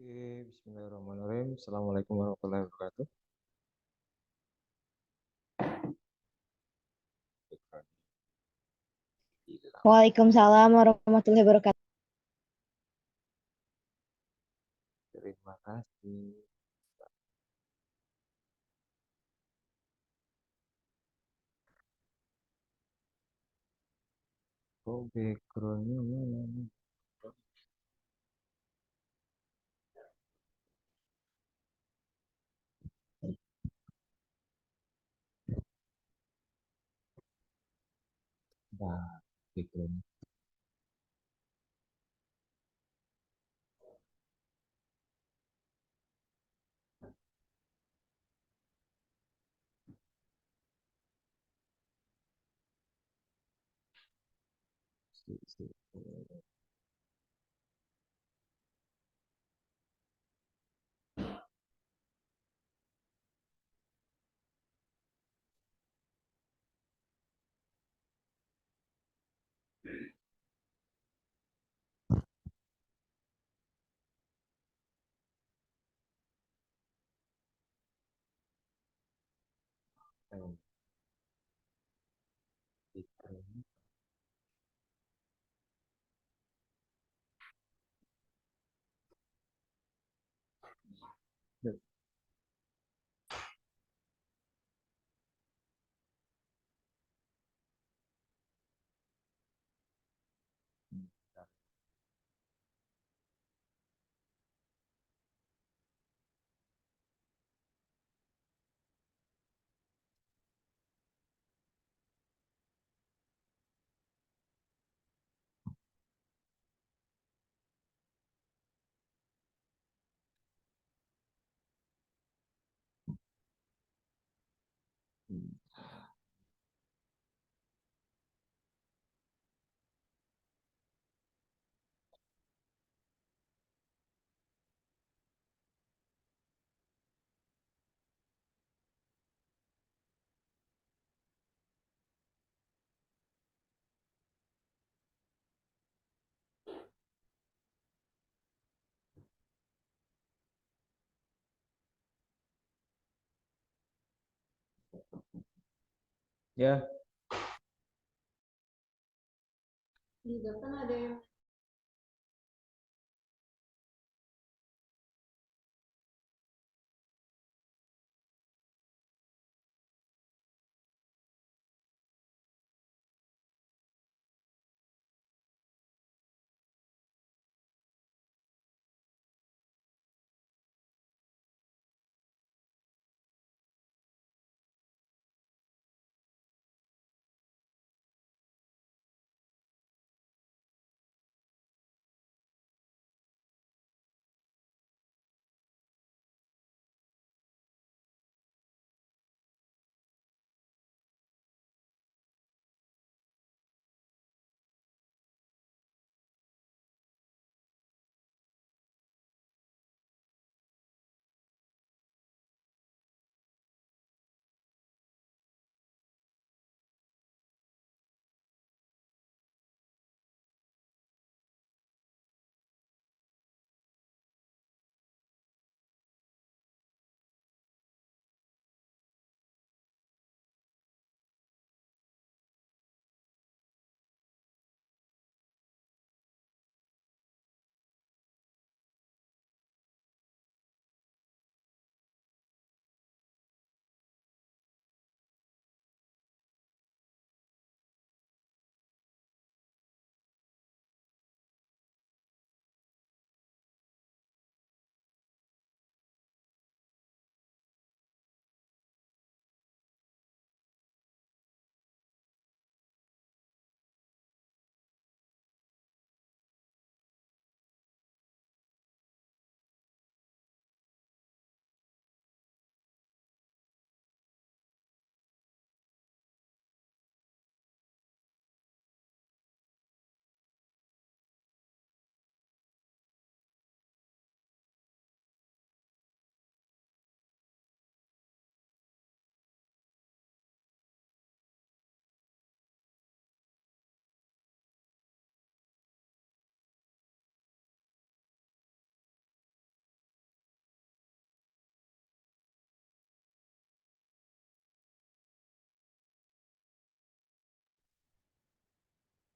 Oke, Bismillahirrahmanirrahim. Assalamualaikum warahmatullahi wabarakatuh. Waalaikumsalam warahmatullahi wabarakatuh. Terima kasih. Kok backgroundnya mana nih? Nah, background. Background. Ya, Di depan ada yang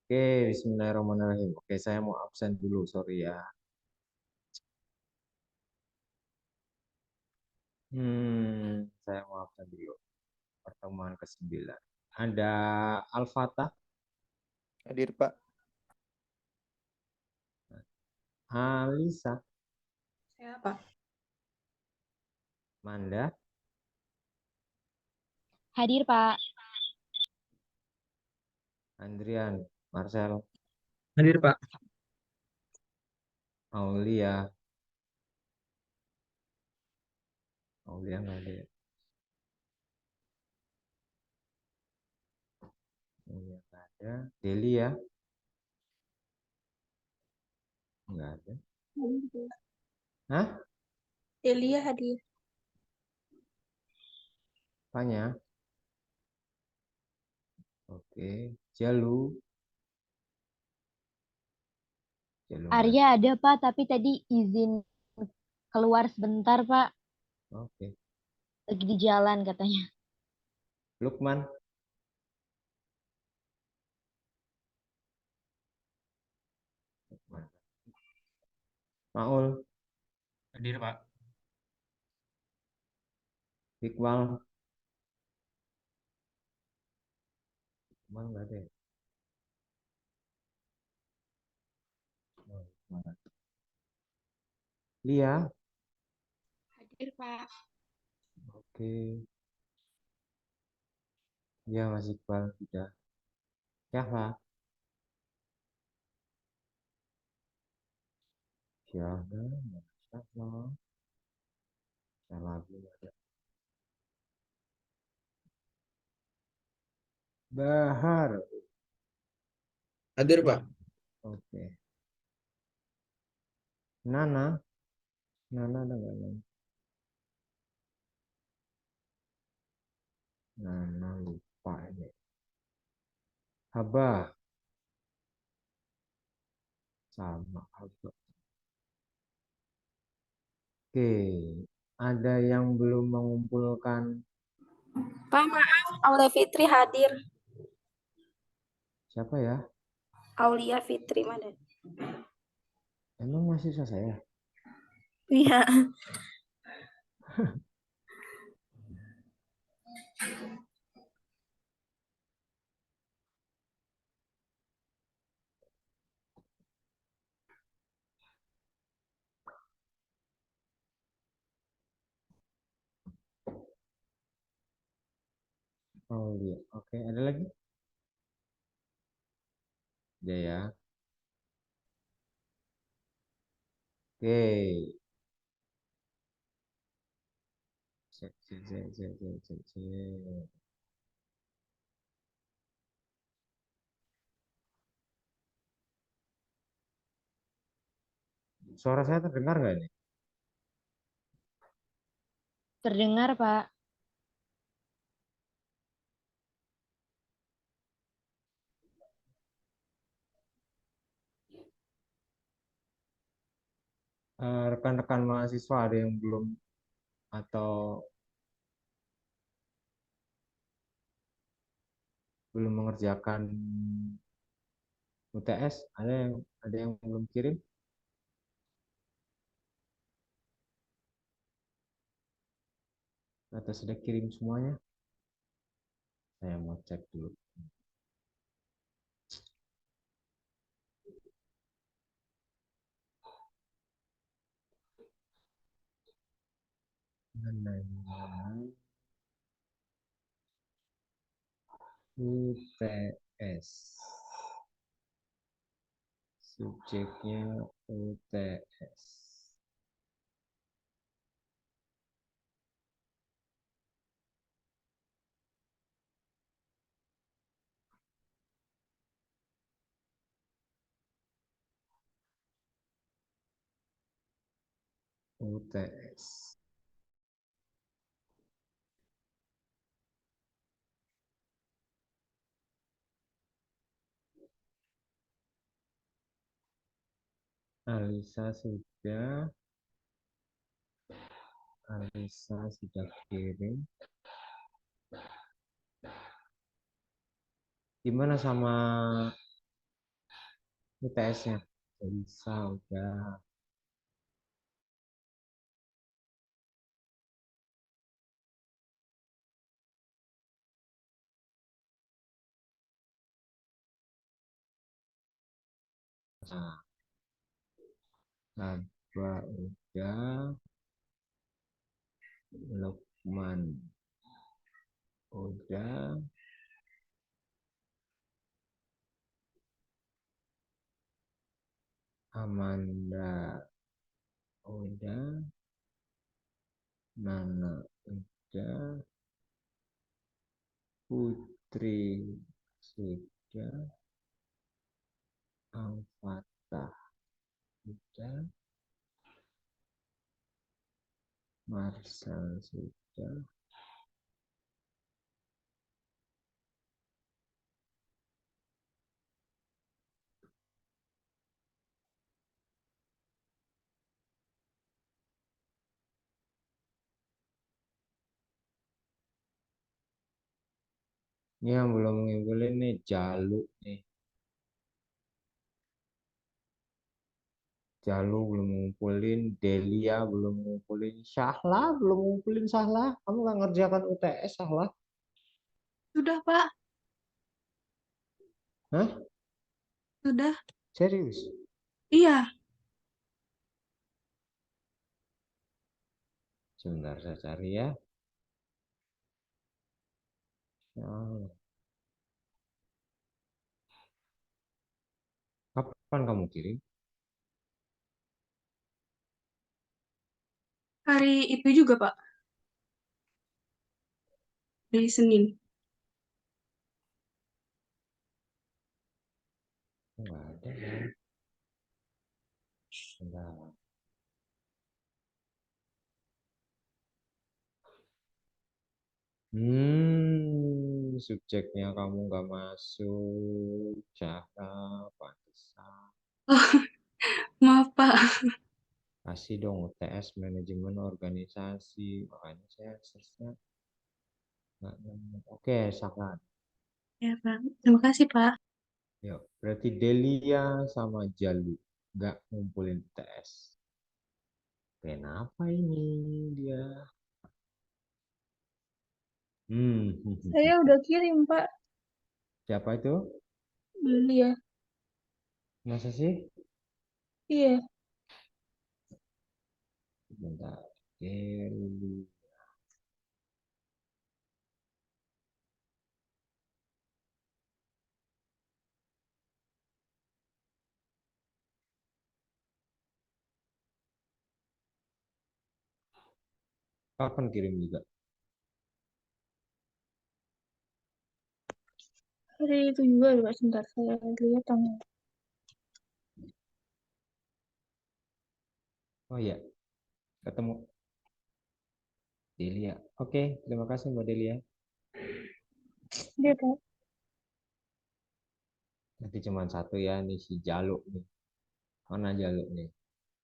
Oke, Bismillahirrahmanirrahim. Oke, saya mau absen dulu, sorry ya. Saya mau absen dulu. Pertemuan ke-9. Ada Al-Fatah, Hadir, Pak. Alisa, Siapa? Manda, Hadir, Pak. Andrian, Marcel, Hadir, Pak. Aulia. Aulia nggak ada ya? Aulia nggak ada. Delia, nggak ada. Hah? Delia hadir. Tanya. Oke. Jalu. Jalu nggak ada. Arya ada, Pak, tapi tadi izin keluar sebentar, Pak. Oke. Lagi di jalan katanya. Lukman. Lukman. Maul. Hadir, Pak. Iqbal. Iqbal nggak ada ya? Oh, mana? Lia. Hadir, Pak. Oke. Ya, Mas Iqbal sudah. Syahla. Syahla. Syahla. Syahla belum ada. Bahar. Hadir, Pak. Oke. Nana. Nana ada nggak? Nana? Nana lupa ini. Abah. Sama Abah. Oke. Ada yang belum mengumpulkan. Pak, maaf, Aulia Fitri hadir. Siapa ya? Aulia Fitri mana? Emang mahasiswa saya? Iya. Oh iya. Oke. Ada lagi? Jaya. Oke. Cek, cek, cek, cek, cek, cek, cek. Suara saya terdengar nggak ini? Terdengar, Pak. Rekan-rekan mahasiswa ada yang belum atau belum mengerjakan UTS? Ada yang belum kirim atau sudah kirim semuanya? Saya mau cek dulu. UTS. Subjeknya UTS. UTS. Alisa sudah. Alisa sudah kirim. Gimana sama UTS-nya. Bisa, udah. Nah, Najwa udah. Lukman udah. Amanda udah. Nana udah. Putri sudah. Al-Fatah sudah. Marcel sudah. Ini yang belum ngumpulin nih Jalu nih. Jalu belum ngumpulin, Delia belum ngumpulin, Syahla belum ngumpulin. Syahla, kamu nggak ngerjakan UTS Syahla? Sudah, Pak. Hah? Sudah. Serius? Iya. Sebentar saya cari ya. Syahla. Kapan kamu kirim? Hari itu juga, Pak. Hari Senin. Nggak ada ya. Bentar. Subjeknya kamu nggak masuk. Syahla, pantesan. Maaf, Pak. Kasih dong UTS manajemen organisasi. Makanya saya search-nya nggak nemu. Oke, Syahla. Ya, Pak. Terima kasih, Pak. Yuk, berarti Delia sama Jalu nggak ngumpulin UTS. Kenapa ini dia? Hmm, Saya udah kirim, Pak. siapa itu? Beli ya. Masa sih? Iya. Bentar. Delia. Kapan kirim juga? Hari itu juga, Pak. Sebentar, saya lihat tanggal. Oh iya, ketemu Delia. Oke, terima kasih Mbak Delia. Iya, Pak. Nanti cuma satu ya, nih si Jalu nih. Mana Jalu nih?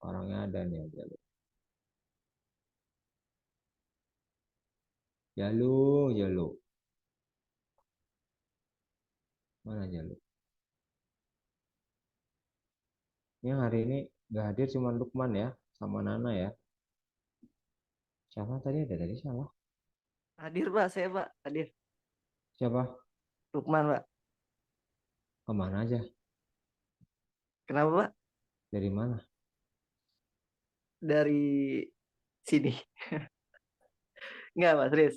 Orangnya ada nih Jalu. Jalu, Jalu. Mana Jalu? Yang hari ini nggak hadir cuma Lukman ya, sama Nana ya. Siapa tadi ada dari siapa? Hadir Pak, saya Pak, hadir. Siapa? Lukman Pak. Kemana aja? Kenapa Pak? Dari mana? Dari sini. Enggak Pak, serius.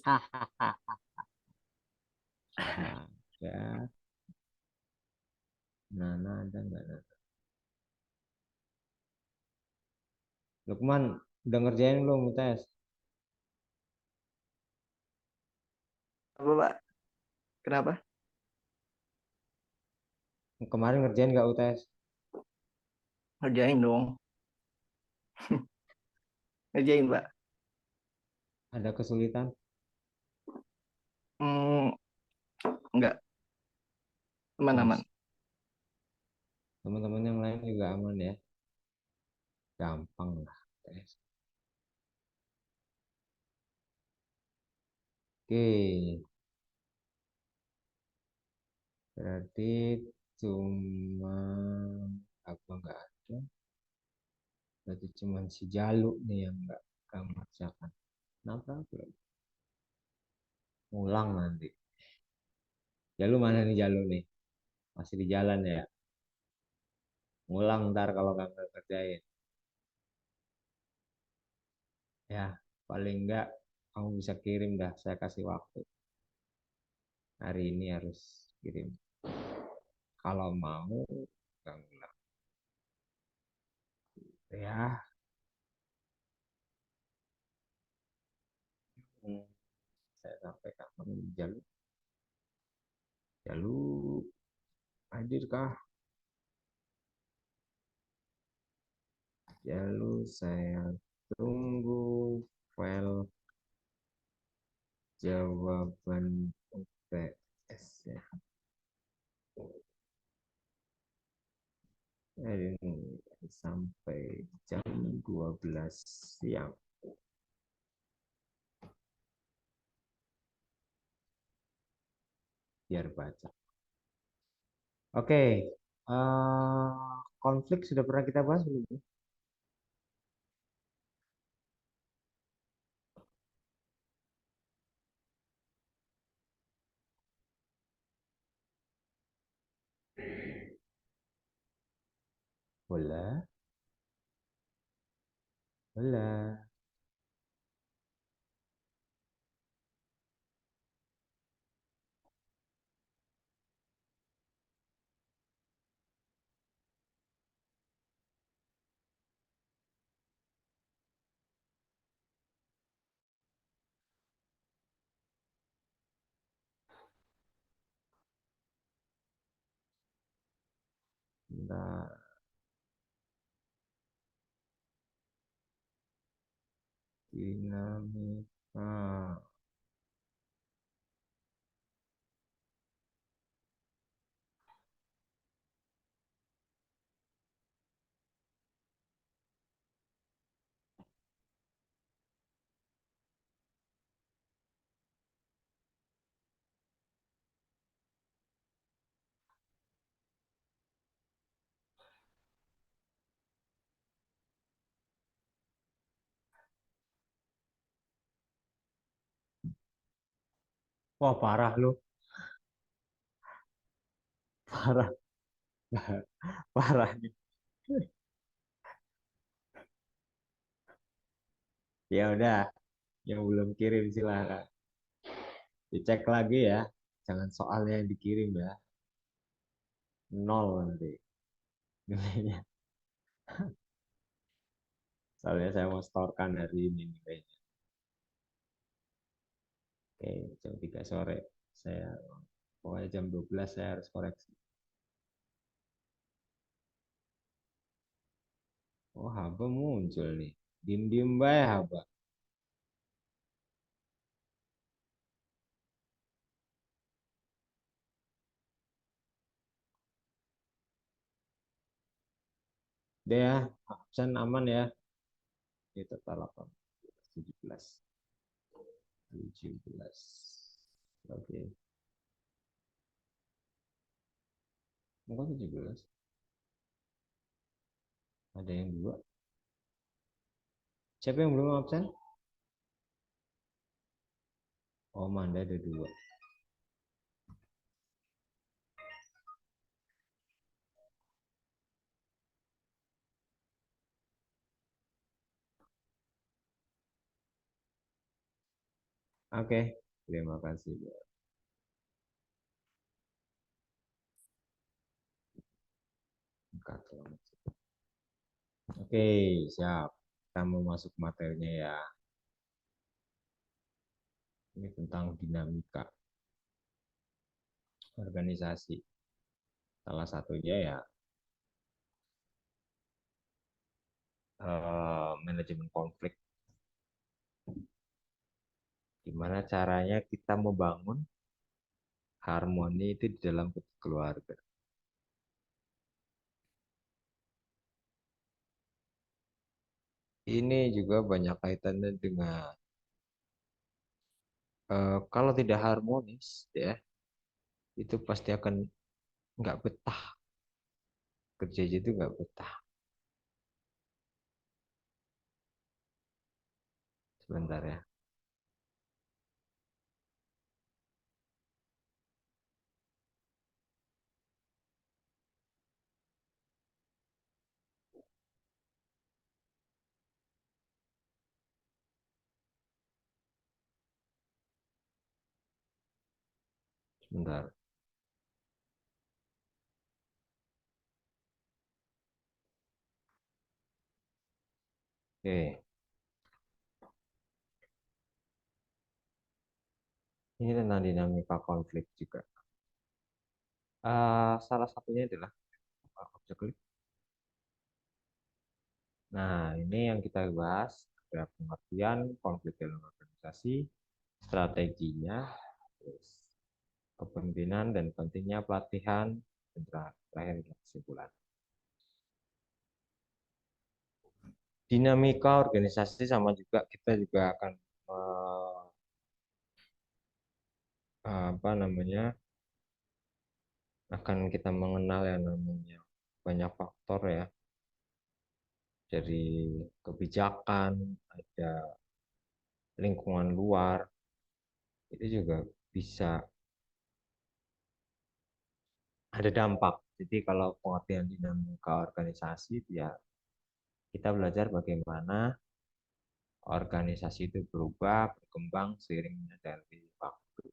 Ada. Nana ada nggak Nana? Lukman, udah ngerjain belum UTS? Apa Pak? Kenapa? Kemarin ngerjain nggak UTS? Ngerjain dong. Ngerjain Pak. Ada kesulitan? Hmm, enggak. Aman-aman. Mas, teman-teman yang lain juga aman ya? Gampang lah UTS. Oke, berarti cuma Aku nggak ada. Berarti cuma si Jalu nih yang nggak kamu kerjakan. Kenapa aku lagi? Ngulang nanti. Jalu mana nih Jalu nih? Masih di jalan ya? Ngulang ntar kalau nggak kerjain. Ya, paling nggak kamu bisa kirim dah. Saya kasih waktu. Hari ini harus kirim. Kalau mau, nggak ngulang. Ya, hmm, saya sampai kapan Jalu? Jalu hadirkah? Jalu saya tunggu file jawaban UTS ya. Ini sampai jam 12 siang. Biar baca. Oke, konflik sudah pernah kita bahas belum? Boleh, boleh. Nah, dinamika. Wah, parah lu. Parah, parah nih. Ya udah, yang belum kirim silahkan. Dicek lagi ya. Jangan soalnya yang dikirim ya. Nol nanti nilainya. Soalnya saya mau setorkan hari ini nilainya. Oke, jam 3 sore. Saya pokoknya jam 12 saya harus koreksi. Oh, Haba muncul nih. Diem-diem bae Haba. Deh ya, absen aman ya. Ini total 18, 17. 17. Oke. Enggak 17. Ada yang dua. Siapa yang belum absen? Oh, Manda ada dua. Oke, terima kasih. Oke, siap. Kita mau masuk materinya ya. Ini tentang dinamika organisasi. Salah satunya ya manajemen konflik. Gimana caranya kita membangun harmoni itu di dalam keluarga. Ini juga banyak kaitannya dengan kalau tidak harmonis ya, itu pasti akan nggak betah. kerja aja itu nggak betah. Sebentar ya. Sebentar. Oke. Ini tentang dinamika konflik juga. Salah satunya adalah objek. Nah, ini yang kita bahas, ada pengertian konflik dalam organisasi, strateginya, terus kepemimpinan dan pentingnya pelatihan, dan terakhir kesimpulan. Dinamika organisasi sama juga kita juga akan apa namanya akan kita mengenal yang namanya banyak faktor ya, dari kebijakan, ada lingkungan luar, itu juga bisa ada dampak. Jadi kalau pengertian dinamika organisasi, ya kita belajar bagaimana organisasi itu berubah, berkembang seiringnya dari waktu.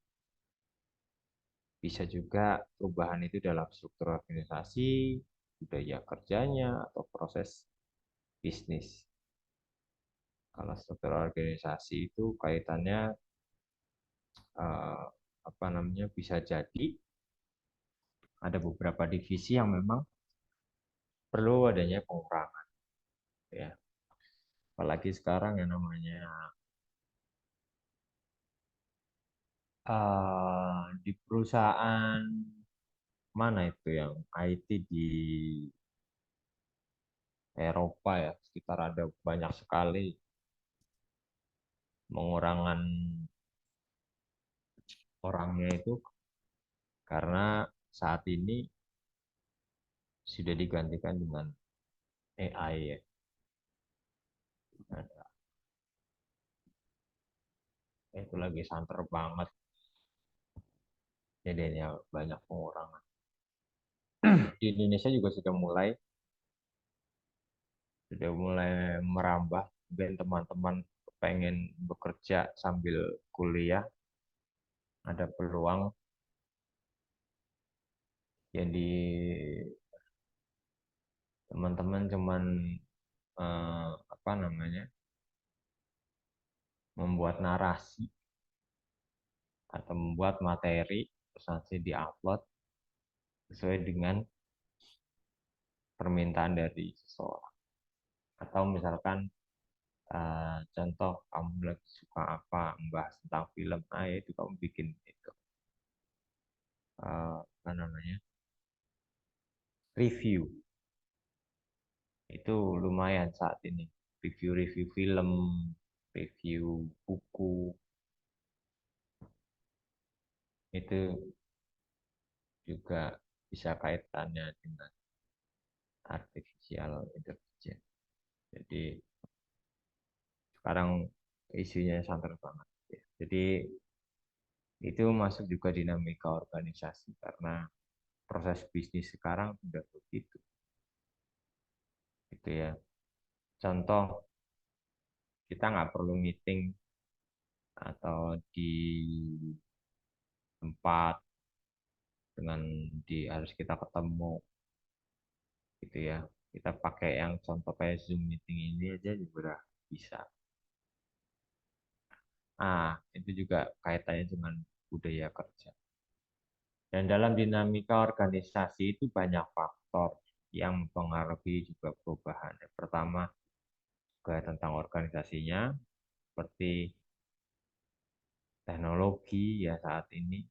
Bisa juga perubahan itu dalam struktur organisasi, budaya kerjanya, atau proses bisnis. Kalau struktur organisasi itu kaitannya apa namanya bisa jadi ada beberapa divisi yang memang perlu adanya pengurangan, ya. Apalagi sekarang yang namanya di perusahaan mana itu yang IT di Eropa ya, sekitar ada banyak sekali mengurangan orangnya itu karena saat ini sudah digantikan dengan AI ya. Nah, itu lagi santer banget, jadinya banyak pengurangan. Di Indonesia juga sudah mulai merambah, dan teman-teman pengen bekerja sambil kuliah, ada peluang. Jadi teman-teman cuman apa namanya membuat narasi atau membuat materi, terus nanti diupload sesuai dengan permintaan dari seseorang. Atau misalkan contoh kamu lagi suka apa, membahas tentang film, ya itu kamu bikin itu apa namanya review. Itu lumayan saat ini, review film, review buku, itu juga bisa kaitannya dengan artificial intelligence. Jadi sekarang isunya santer banget ya. Jadi itu masuk juga dinamika organisasi karena proses bisnis sekarang sudah begitu, gitu ya. Contoh, kita nggak perlu meeting atau di tempat dengan harus kita ketemu, gitu ya. Kita pakai yang contoh kayak Zoom meeting ini aja juga udah bisa. Itu juga kaitannya dengan budaya kerja. Dan dalam dinamika organisasi itu banyak faktor yang mempengaruhi juga perubahan. Yang pertama, juga tentang organisasinya, seperti teknologi ya saat ini,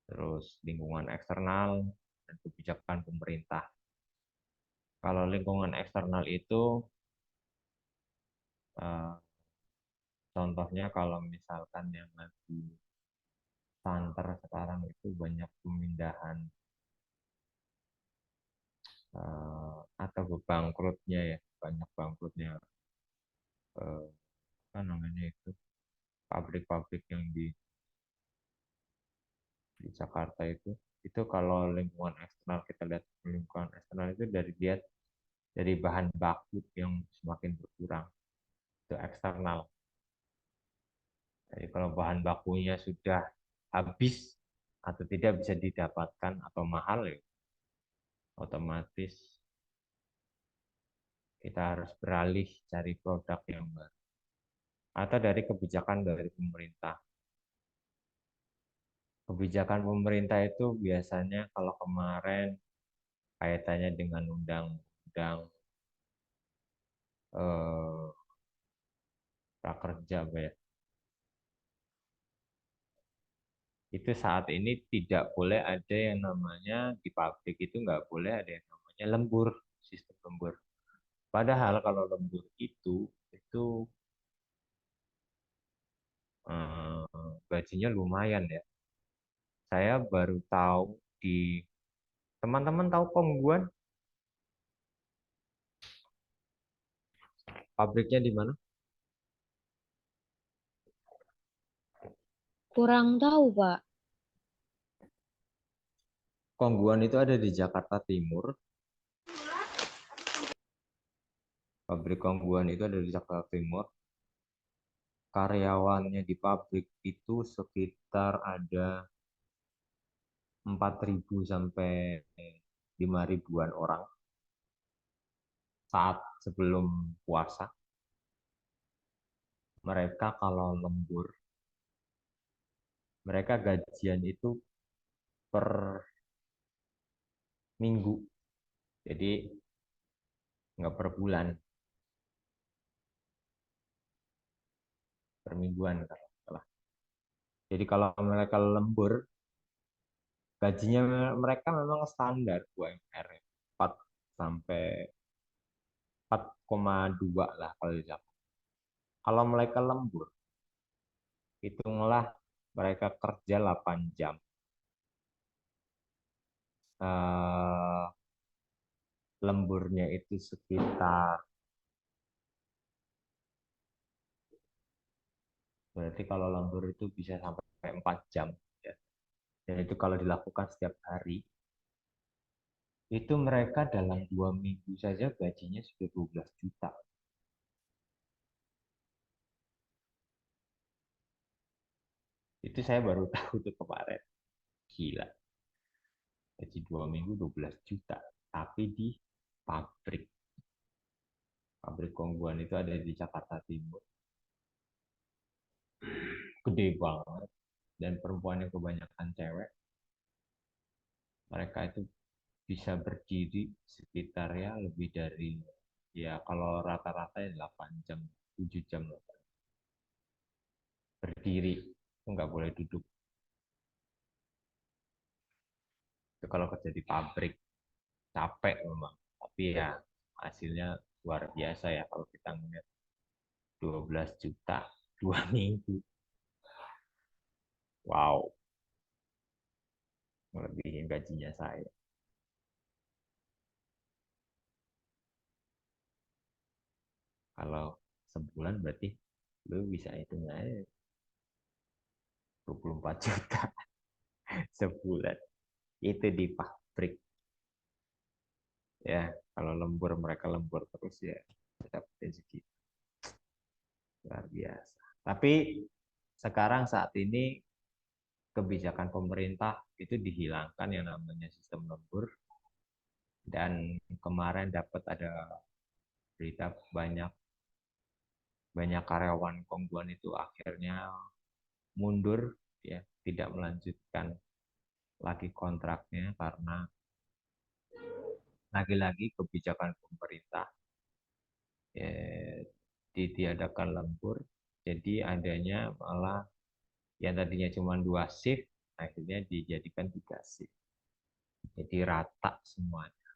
terus lingkungan eksternal, dan kebijakan pemerintah. Kalau lingkungan eksternal itu, contohnya kalau misalkan yang lagi santer sekarang itu banyak pemindahan atau bangkrutnya ya, banyak bangkrutnya apa namanya itu, pabrik-pabrik yang di Jakarta itu kalau lingkungan eksternal, kita lihat lingkungan eksternal itu dari bahan baku yang semakin berkurang, itu eksternal. Jadi kalau bahan bakunya sudah habis atau tidak bisa didapatkan atau mahal, ya otomatis kita harus beralih cari produk yang baru. Atau dari kebijakan dari pemerintah. Kebijakan pemerintah itu biasanya kalau kemarin kaitannya dengan undang-undang prakerja, ya. Itu saat ini tidak boleh ada yang namanya di pabrik itu nggak boleh ada yang namanya lembur, sistem lembur. Padahal kalau lembur itu gajinya lumayan ya. Saya baru tahu di teman-teman tahu Kongguan, pabriknya di mana? Kurang tahu, Pak. Kongguan itu ada di Jakarta Timur. Pabrik Kongguan itu ada di Jakarta Timur. Karyawannya di pabrik itu sekitar ada 4.000 sampai 5.000-an orang saat sebelum puasa. Mereka kalau lembur, mereka gajian itu per minggu. Jadi nggak per bulan, per mingguan kalau salah. Jadi kalau mereka lembur, gajinya mereka memang standar UMR 4 sampai 4,2 lah kalau di Jakarta. Kalau mereka lembur, hitunglah mereka kerja 8 jam. Lemburnya itu sekitar, berarti kalau lembur itu bisa sampai 4 jam. Ya. Dan itu kalau dilakukan setiap hari, itu mereka dalam 2 minggu saja gajinya sudah 12 juta. Itu saya baru tahu tuh kemarin. Gila. Gaji 2 minggu 12 juta. Tapi di pabrik. Pabrik Kongguan itu ada di Jakarta Timur. Gede banget. Dan perempuannya kebanyakan cewek. Mereka itu bisa berdiri sekitar ya lebih dari, ya kalau rata-rata ya 8 jam, 7 jam berdiri. Itu nggak boleh duduk. Itu kalau kerja di pabrik. Capek memang. Tapi ya hasilnya luar biasa ya kalau kita ngeliat 12 juta 2 minggu. Wow, melebihi gajinya saya. Kalau sebulan berarti lu bisa hitung aja 24 juta sebulan. Itu di pabrik. Ya, kalau lembur mereka lembur terus ya dapat segitu. Luar biasa. Tapi sekarang saat ini kebijakan pemerintah itu dihilangkan yang namanya sistem lembur, dan kemarin dapat ada berita banyak banyak karyawan Kongguan itu akhirnya mundur, ya, tidak melanjutkan lagi kontraknya karena lagi-lagi kebijakan pemerintah, ya, ditiadakan lembur, jadi adanya malah yang tadinya cuma 2 shift akhirnya dijadikan 3 shift, jadi rata semuanya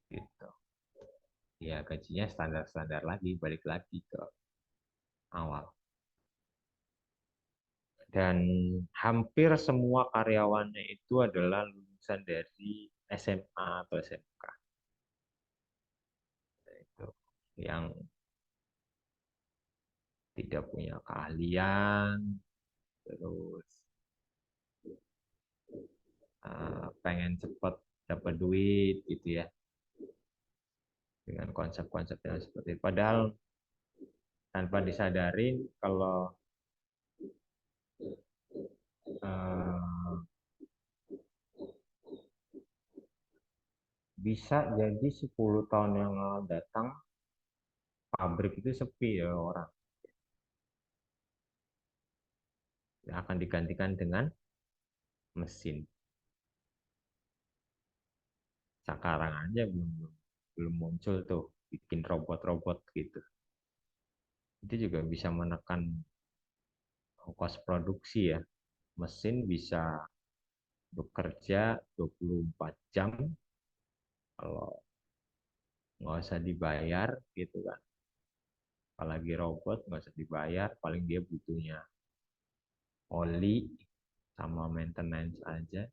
gitu. Ya gajinya standar-standar lagi, balik lagi ke awal. Dan hampir semua karyawannya itu adalah lulusan dari SMA atau SMK itu yang tidak punya keahlian, terus pengen cepat dapat duit gitu ya, dengan konsep-konsep yang seperti itu. Padahal tanpa disadarin kalau bisa jadi 10 tahun yang akan datang pabrik itu sepi ya orang, yang akan digantikan dengan mesin. Sekarang aja belum muncul tuh bikin robot-robot gitu. Itu juga bisa menekan ongkos produksi ya. Mesin bisa bekerja 24 jam kalau nggak usah dibayar gitu kan. Apalagi robot nggak usah dibayar, paling dia butuhnya oli sama maintenance aja.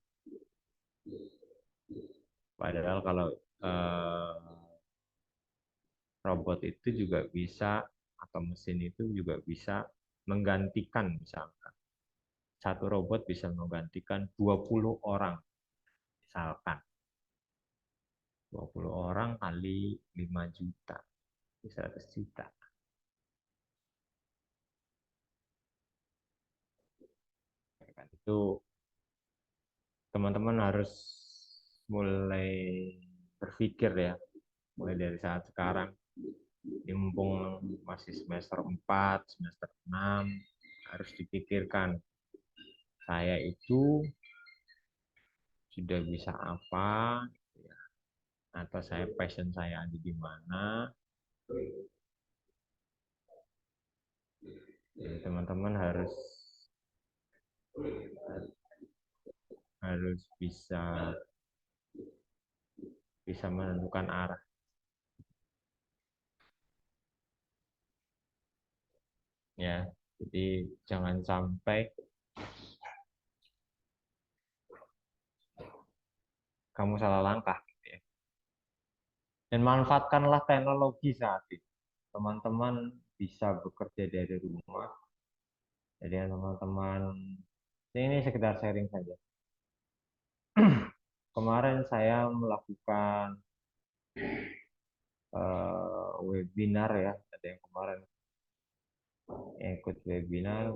Padahal kalau robot itu juga bisa, atau mesin itu juga bisa menggantikan, misalkan satu robot bisa menggantikan 20 orang, misalkan 20 orang kali 5 juta, 100 juta. Itu teman-teman harus mulai berpikir ya, mulai dari saat sekarang. Mumpung masih semester 4, semester 6, harus dipikirkan, saya itu sudah bisa apa, atau passion saya ada di mana. Jadi teman-teman harus bisa menentukan arah. Ya, jadi jangan sampai kamu salah langkah gitu ya. Dan manfaatkanlah teknologi saat ini. Teman-teman bisa bekerja dari rumah. Jadi teman-teman, ini sekedar sharing saja. Kemarin saya melakukan webinar ya, ada yang kemarin ikut webinar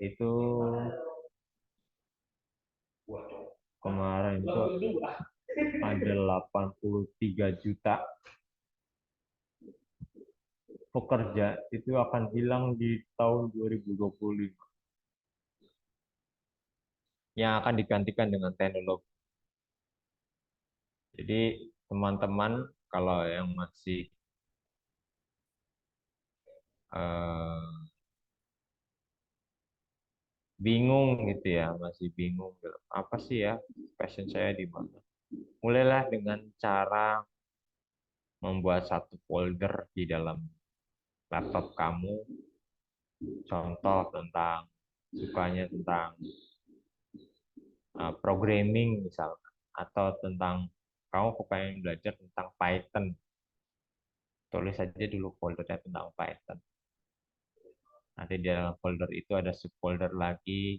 itu, kemarin itu ada 83 juta pekerja itu akan hilang di tahun 2025 yang akan digantikan dengan teknologi. Jadi teman-teman kalau yang masih bingung gitu ya, masih bingung apa sih ya passion saya di mana, mulailah dengan cara membuat satu folder di dalam laptop kamu, contoh tentang sukanya tentang programming misalkan, atau tentang kamu pengen belajar tentang Python, tulis saja dulu foldernya tentang Python. Nanti di dalam folder itu ada subfolder lagi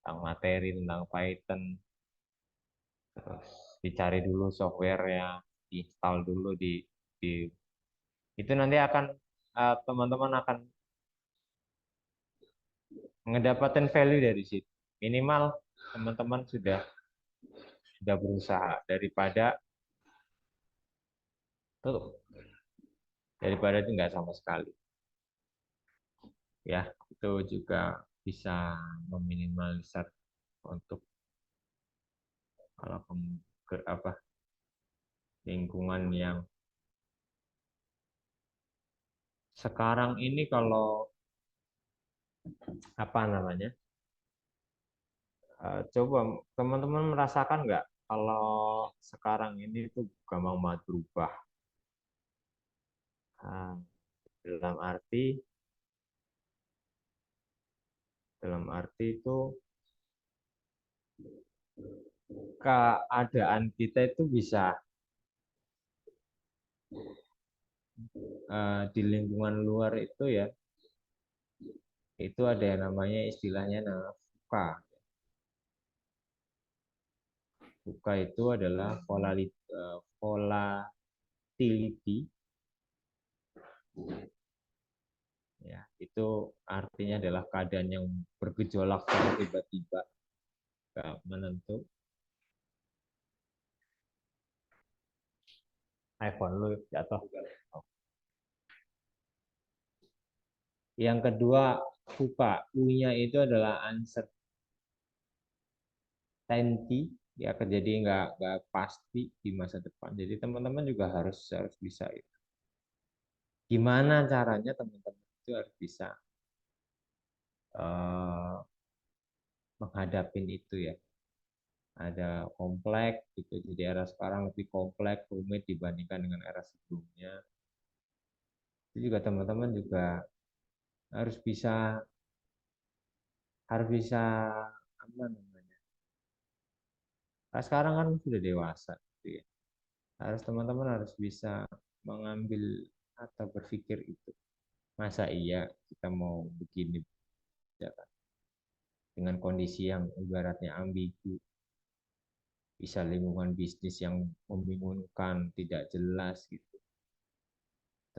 tentang materi tentang Python. Terus dicari dulu software-nya, diinstal dulu di itu nanti akan teman-teman akan mendapatkan value dari situ. Minimal teman-teman sudah berusaha daripada itu nggak sama sekali. Ya, itu juga bisa meminimalisir untuk kalau lingkungan yang sekarang ini, kalau apa namanya, coba teman-teman merasakan nggak kalau sekarang ini tuh gampang banget berubah. Dalam arti itu keadaan kita itu bisa di lingkungan luar itu ya, itu ada yang namanya istilahnya fuka. Fuka itu adalah volatility, ya, itu artinya adalah keadaan yang bergejolak secara tiba-tiba, gak menentu. iPhone lu jatuh. Yang kedua, fuka. U-nya itu adalah uncertainty, ya, jadi nggak pasti di masa depan. Jadi teman-teman juga harus bisa itu. Gimana caranya teman-teman itu harus bisa menghadapin itu ya. Ada kompleks gitu. Jadi era sekarang lebih kompleks, rumit dibandingkan dengan era sebelumnya. Itu juga teman-teman juga harus bisa apa namanya? Nah, sekarang kan sudah dewasa, gitu ya. Teman-teman harus bisa mengambil atau berpikir itu. Masa iya kita mau begini ya kan? Dengan kondisi yang ibaratnya ambigu, bisa lingkungan bisnis yang membingungkan, tidak jelas gitu,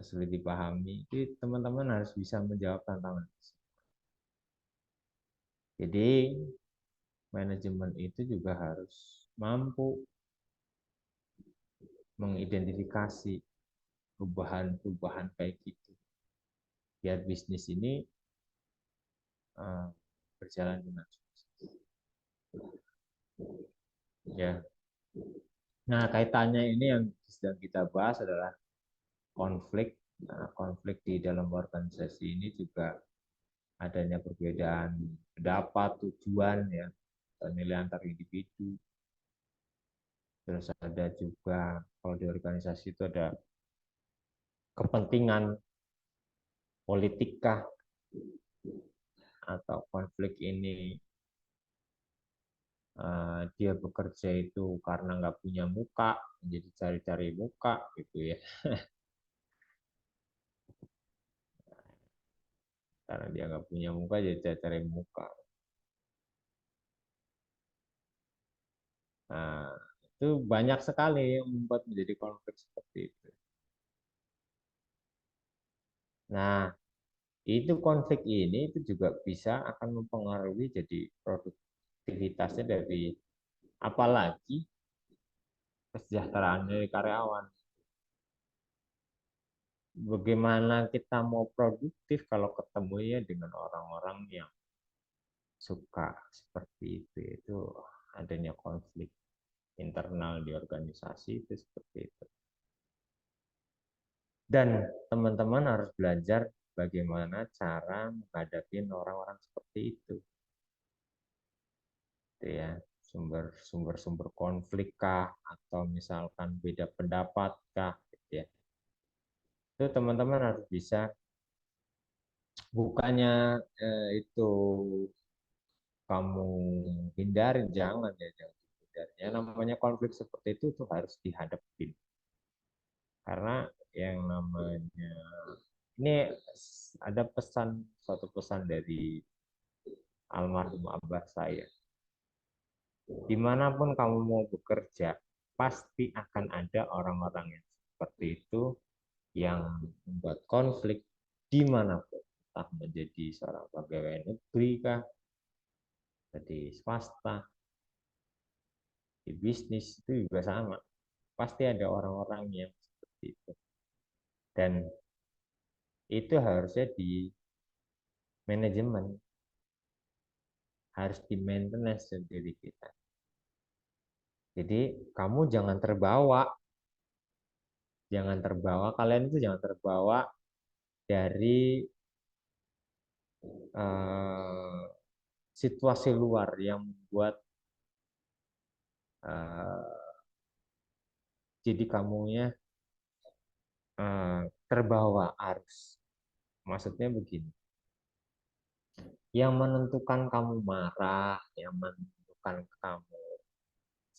sulit dipahami. Jadi teman-teman harus bisa menjawab tantangan. Jadi manajemen itu juga harus mampu mengidentifikasi perubahan-perubahan kayak gitu, biar bisnis ini berjalan dengan sukses. Ya. Nah, kaitannya ini yang sedang kita bahas adalah konflik. Nah, konflik di dalam organisasi ini juga adanya perbedaan pendapat, tujuan, ya, nilai antar individu. Terus ada juga kalau di organisasi itu ada kepentingan politika atau konflik ini dia bekerja itu karena nggak punya muka, jadi cari-cari muka gitu ya. Karena dia nggak punya muka, jadi cari-cari muka. Nah, itu banyak sekali yang membuat menjadi konflik seperti itu. Nah, itu konflik ini itu juga bisa akan mempengaruhi jadi produktivitasnya dari, apalagi kesejahteraan dari karyawan. Bagaimana kita mau produktif kalau ketemu ya dengan orang-orang yang suka seperti itu adanya konflik internal di organisasi itu seperti itu. Dan teman-teman harus belajar bagaimana cara menghadapi orang-orang seperti itu. Gitu ya, sumber konflik kah, atau misalkan beda pendapat kah, gitu ya. Itu teman-teman harus bisa, bukannya itu kamu hindari, jangan ya, jangan hindari. Ya, namanya konflik seperti itu tuh harus dihadapin. Karena yang namanya ini ada suatu pesan dari almarhum abah saya. Dimanapun kamu mau bekerja, pasti akan ada orang-orang yang seperti itu yang membuat konflik dimanapun, entah menjadi seorang pegawai negeri kah, jadi swasta, di bisnis itu juga sama. Pasti ada orang-orang yang seperti itu. Dan itu harusnya di manajemen, harus di maintenance sendiri kita. Jadi kamu jangan terbawa, kalian itu jangan terbawa dari situasi luar yang membuat jadi kamunya terbawa arus. Maksudnya begini, yang menentukan kamu marah, yang menentukan kamu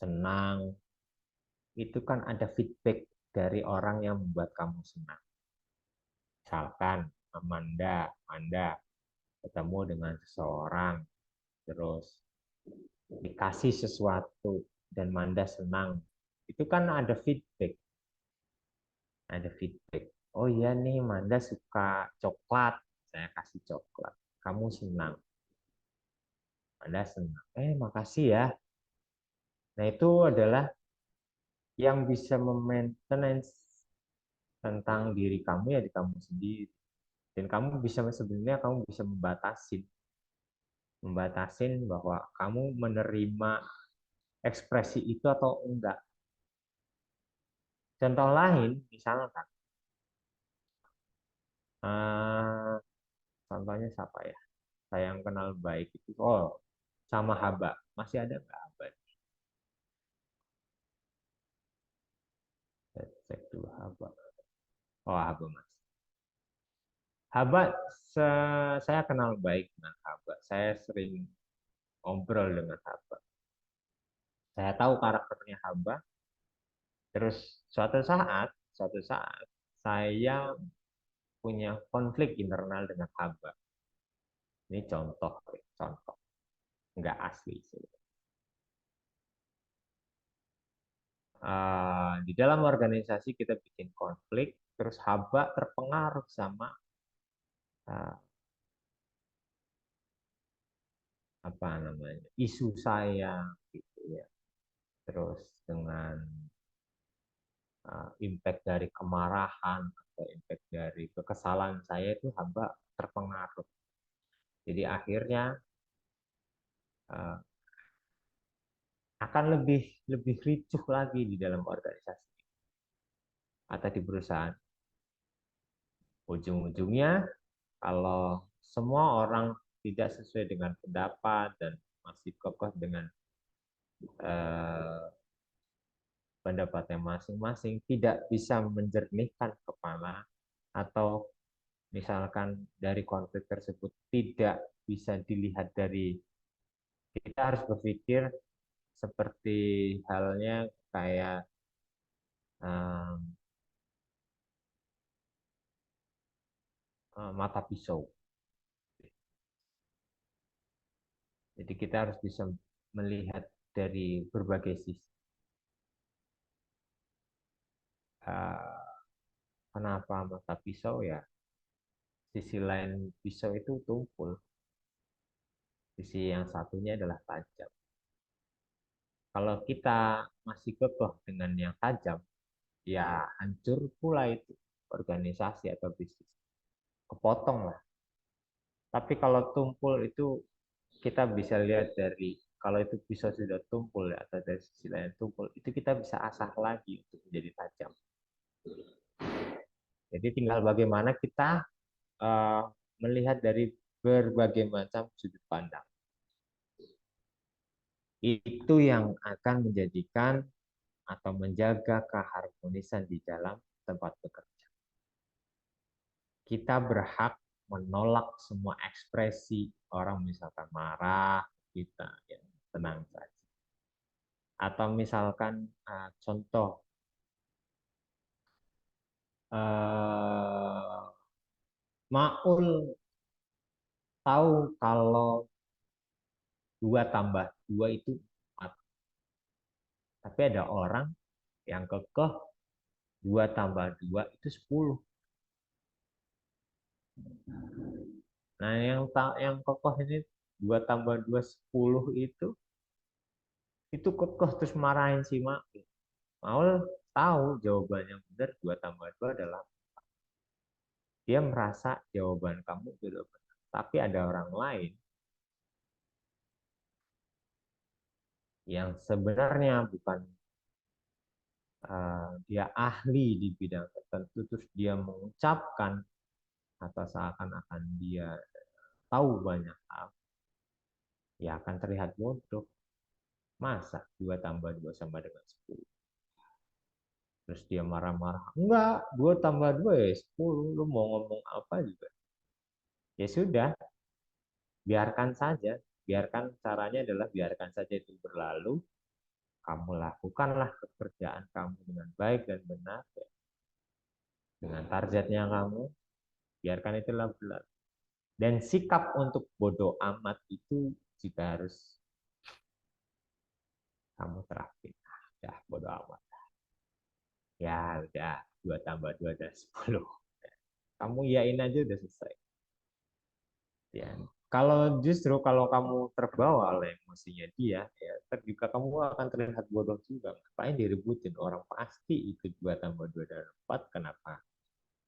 senang, itu kan ada feedback dari orang yang membuat kamu senang. Misalkan Amanda ketemu dengan seseorang, terus dikasih sesuatu dan Manda senang, itu kan ada feedback. Oh iya nih, Manda suka coklat, saya kasih coklat, kamu senang, Manda senang, makasih ya. Nah, itu adalah yang bisa memaintenance tentang diri kamu ya, di kamu sendiri. Dan kamu bisa, sebenarnya kamu bisa membatasin bahwa kamu menerima ekspresi itu atau enggak. Contoh lain, misalkan, contohnya siapa ya? Saya yang kenal baik itu, sama Haba. Masih ada nggak Haba? Cek dulu Haba. Haba Mas. Haba, saya kenal baik dengan Haba. Saya sering ngobrol dengan Haba. Saya tahu karakternya Haba. Terus suatu saat saya punya konflik internal dengan Haba. Ini contoh, nggak asli sih. Di dalam organisasi kita bikin konflik, terus Haba terpengaruh sama apa namanya, isu saya gitu ya. Terus dengan impact dari kemarahan atau impact dari kekesalan saya, itu Haba terpengaruh. Jadi akhirnya akan lebih ricuh lagi di dalam organisasi atau di perusahaan. Ujung-ujungnya kalau semua orang tidak sesuai dengan pendapat dan masih kokoh dengan pendapatnya masing-masing, tidak bisa menjernihkan kepala, atau misalkan dari konflik tersebut tidak bisa dilihat dari, kita harus berpikir seperti halnya kayak mata pisau. Jadi kita harus bisa melihat dari berbagai sisi. Kenapa mata pisau ya? Sisi lain pisau itu tumpul. Sisi yang satunya adalah tajam. Kalau kita masih kokoh dengan yang tajam, ya hancur pula itu organisasi atau bisnis. Kepotong lah. Tapi kalau tumpul itu kita bisa lihat dari, kalau itu pisau sudah tumpul ya, atau dari sisi lain tumpul, itu kita bisa asah lagi untuk menjadi tajam. Jadi tinggal bagaimana kita melihat dari berbagai macam sudut pandang. Itu yang akan menjadikan atau menjaga keharmonisan di dalam tempat bekerja. Kita berhak menolak semua ekspresi orang, misalkan marah, kita ya, tenang saja. Atau misalkan contoh, Maul tahu kalau 2 tambah 2 itu 4. Tapi ada orang yang kekeh 2 tambah 2 itu 10. Nah, yang kokoh ini 2 tambah 2 10 itu kekeh, terus marahin si Maul. Maul tahu jawaban yang benar 2 tambah 2 adalah 4. Dia merasa jawaban kamu sudah benar. Tapi ada orang lain yang sebenarnya bukan dia ahli di bidang tertentu, terus dia mengucapkan atau seakan-akan dia tahu banyak hal, ya akan terlihat bodoh. Masa 2 tambah 2 sama dengan 10? Terus dia marah-marah, enggak, 2 tambah 2 ya 10, lu mau ngomong apa juga. Ya sudah, biarkan saja. Biarkan, caranya adalah biarkan saja itu berlalu. kamu lakukanlah pekerjaan kamu dengan baik dan benar, ya. Dengan targetnya kamu, biarkan itulah berlalu. Dan sikap untuk bodoh amat itu juga harus kamu terapin. Ya, bodoh amat. Ya, udah 2 tambah 2 dan 10. Kamu yain aja udah selesai. Ya. Kalau kamu terbawa oleh emosinya dia, ya juga kamu akan terlihat bodoh juga. Ngapain diributin? Orang pasti itu 2 tambah 2 dan 4. Kenapa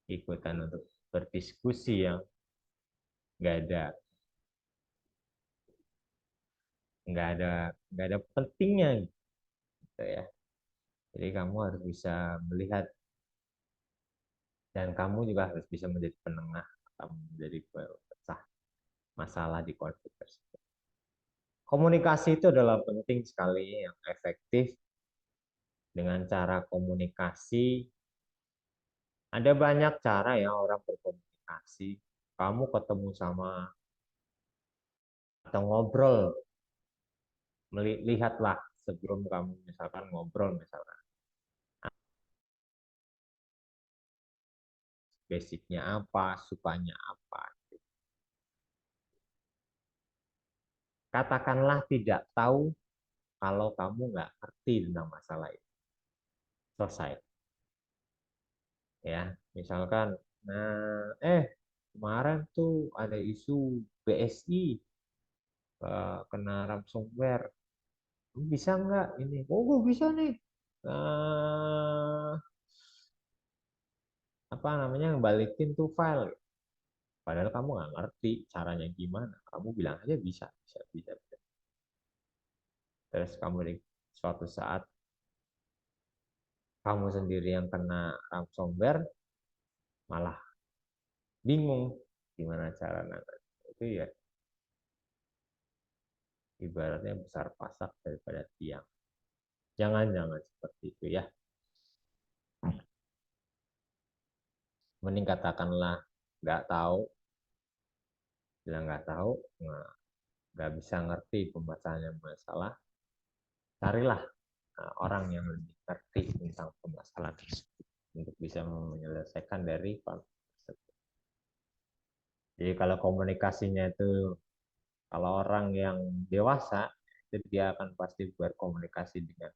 ikutan untuk berdiskusi yang nggak ada nggak ada pentingnya gitu ya. Jadi kamu harus bisa melihat dan kamu juga harus bisa menjadi penengah atau menjadi pecah masalah di konflik tersebut. Komunikasi itu adalah penting sekali, yang efektif. Dengan cara komunikasi, ada banyak cara ya orang berkomunikasi. Kamu ketemu sama atau ngobrol, lihatlah sebelum kamu misalkan ngobrol, misalkan basicnya apa, sukanya apa. Katakanlah tidak tahu kalau kamu nggak ngerti tentang masalah itu. Selesai. Ya, misalkan, kemarin tuh ada isu BSI kena ransomware. Bisa nggak ini? Oh, gue bisa nih. Apa namanya, balikin tuh file. Padahal kamu nggak ngerti caranya gimana. Kamu bilang aja bisa, bisa, bisa, bisa. Terus kamu di suatu saat kamu sendiri yang kena ransomware, malah bingung gimana cara nangani. Itu ya ibaratnya besar pasak daripada tiang. Jangan seperti itu ya. Mending katakanlah nggak tahu, bilang nggak tahu, nggak bisa ngerti pembahasannya masalah, carilah orang yang lebih ngerti tentang permasalahan tersebut untuk bisa menyelesaikan dari konflik tersebut. Jadi kalau komunikasinya itu, kalau orang yang dewasa, itu dia akan pasti berkomunikasi dengan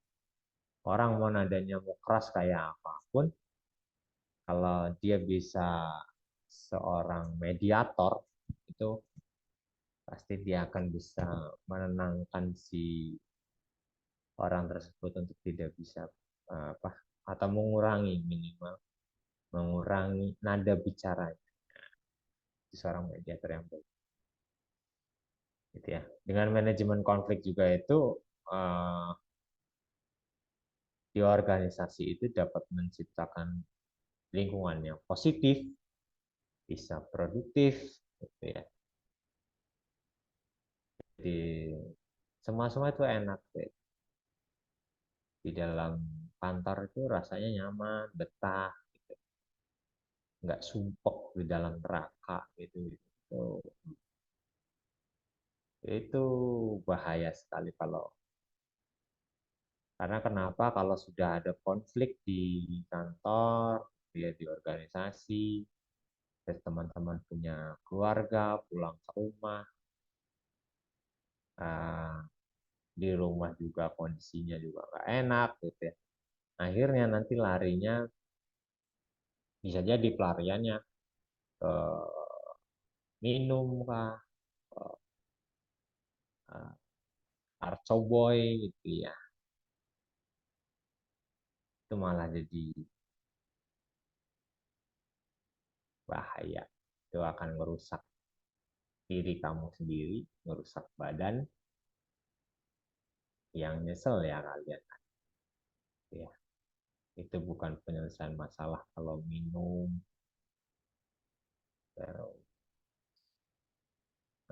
orang, mau nadanya mau keras kayak apapun, kalau dia bisa seorang mediator, itu pasti dia akan bisa menenangkan si orang tersebut untuk tidak bisa apa atau mengurangi, minimal mengurangi nada bicaranya. Itu seorang mediator yang baik. Gitu ya. Dengan manajemen konflik juga itu, di organisasi itu dapat menciptakan lingkungan yang positif, bisa produktif, gitu ya. Jadi semua itu enak deh. Di dalam kantor itu rasanya nyaman, betah, gitu. Nggak sumpek di dalam neraka gitu. Itu bahaya sekali kalau, karena kenapa, kalau sudah ada konflik di kantor, dia di organisasi, terus teman-teman punya keluarga, pulang ke rumah, di rumah juga kondisinya juga nggak enak gitu ya. Akhirnya nanti larinya, bisa jadi pelariannya ke minum kah, ke arcoboy gitu ya. Itu malah jadi bahaya. Itu akan merusak diri kamu sendiri, merusak badan, yang nyesel ya kalian. Ya, itu bukan penyelesaian masalah kalau minum,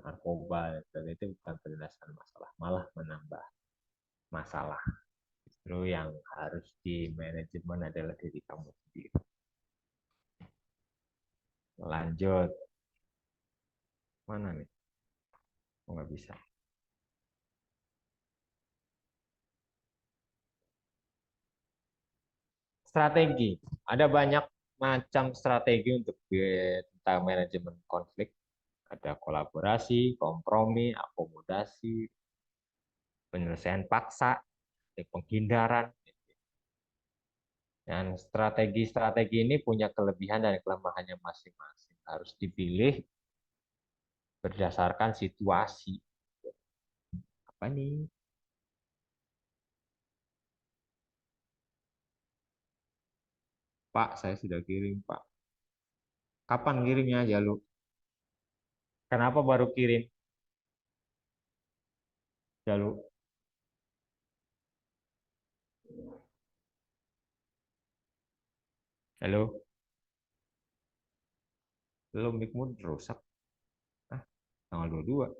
narkoba, dan itu bukan penyelesaian masalah, malah menambah masalah. Justru yang harus di manajemen adalah diri kamu sendiri. Lanjut. Mana nih? Oh, nggak bisa. Strategi. Ada banyak macam strategi untuk tentang manajemen konflik. Ada kolaborasi, kompromi, akomodasi, penyelesaian paksa, penghindaran. Dan strategi-strategi ini punya kelebihan dan kelemahannya masing-masing. Harus dipilih berdasarkan situasi. Apa nih? Pak, saya sudah kirim, Pak. Kapan kirimnya aja lu? Kenapa baru kirim? Jalu. Halo? Belum mic-mu rusak. Ah, tanggal 22.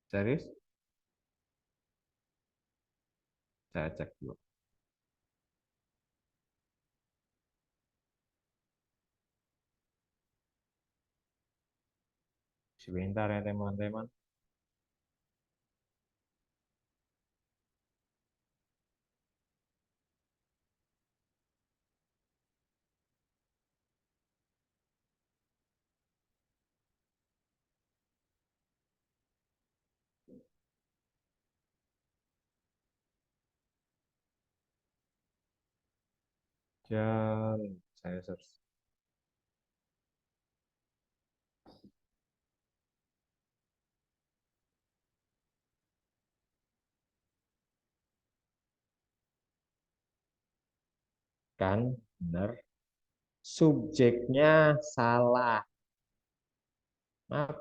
Serius? Saya cek dulu. Sebentar ya teman-teman. Dan saya search. Kan benar. Subjeknya salah. Maaf.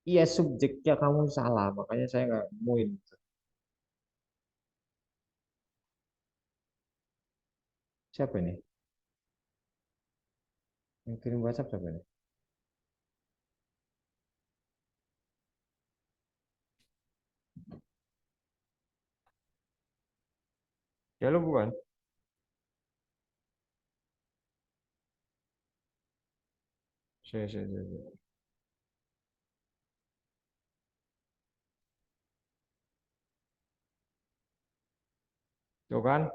Iya, subjeknya kamu salah. Makanya saya nggak nemuin. Siapa ini? Yang kirim WhatsApp siapa ini? Ya lu bukan? Si. Tuh kan?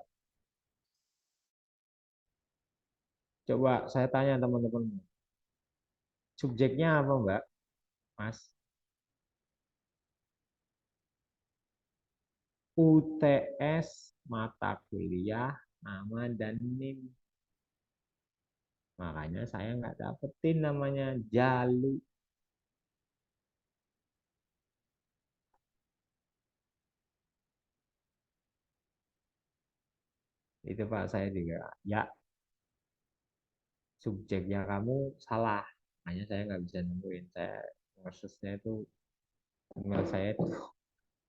Coba saya tanya teman-teman. Subjeknya apa, Mbak? Mas? UTS, mata kuliah, nama, dan NIM. Makanya saya nggak dapetin namanya Jalu. Itu Pak, saya juga. Ya, subjeknya kamu salah. Makanya saya nggak bisa nemuin. Saya ngesusnya itu, email saya itu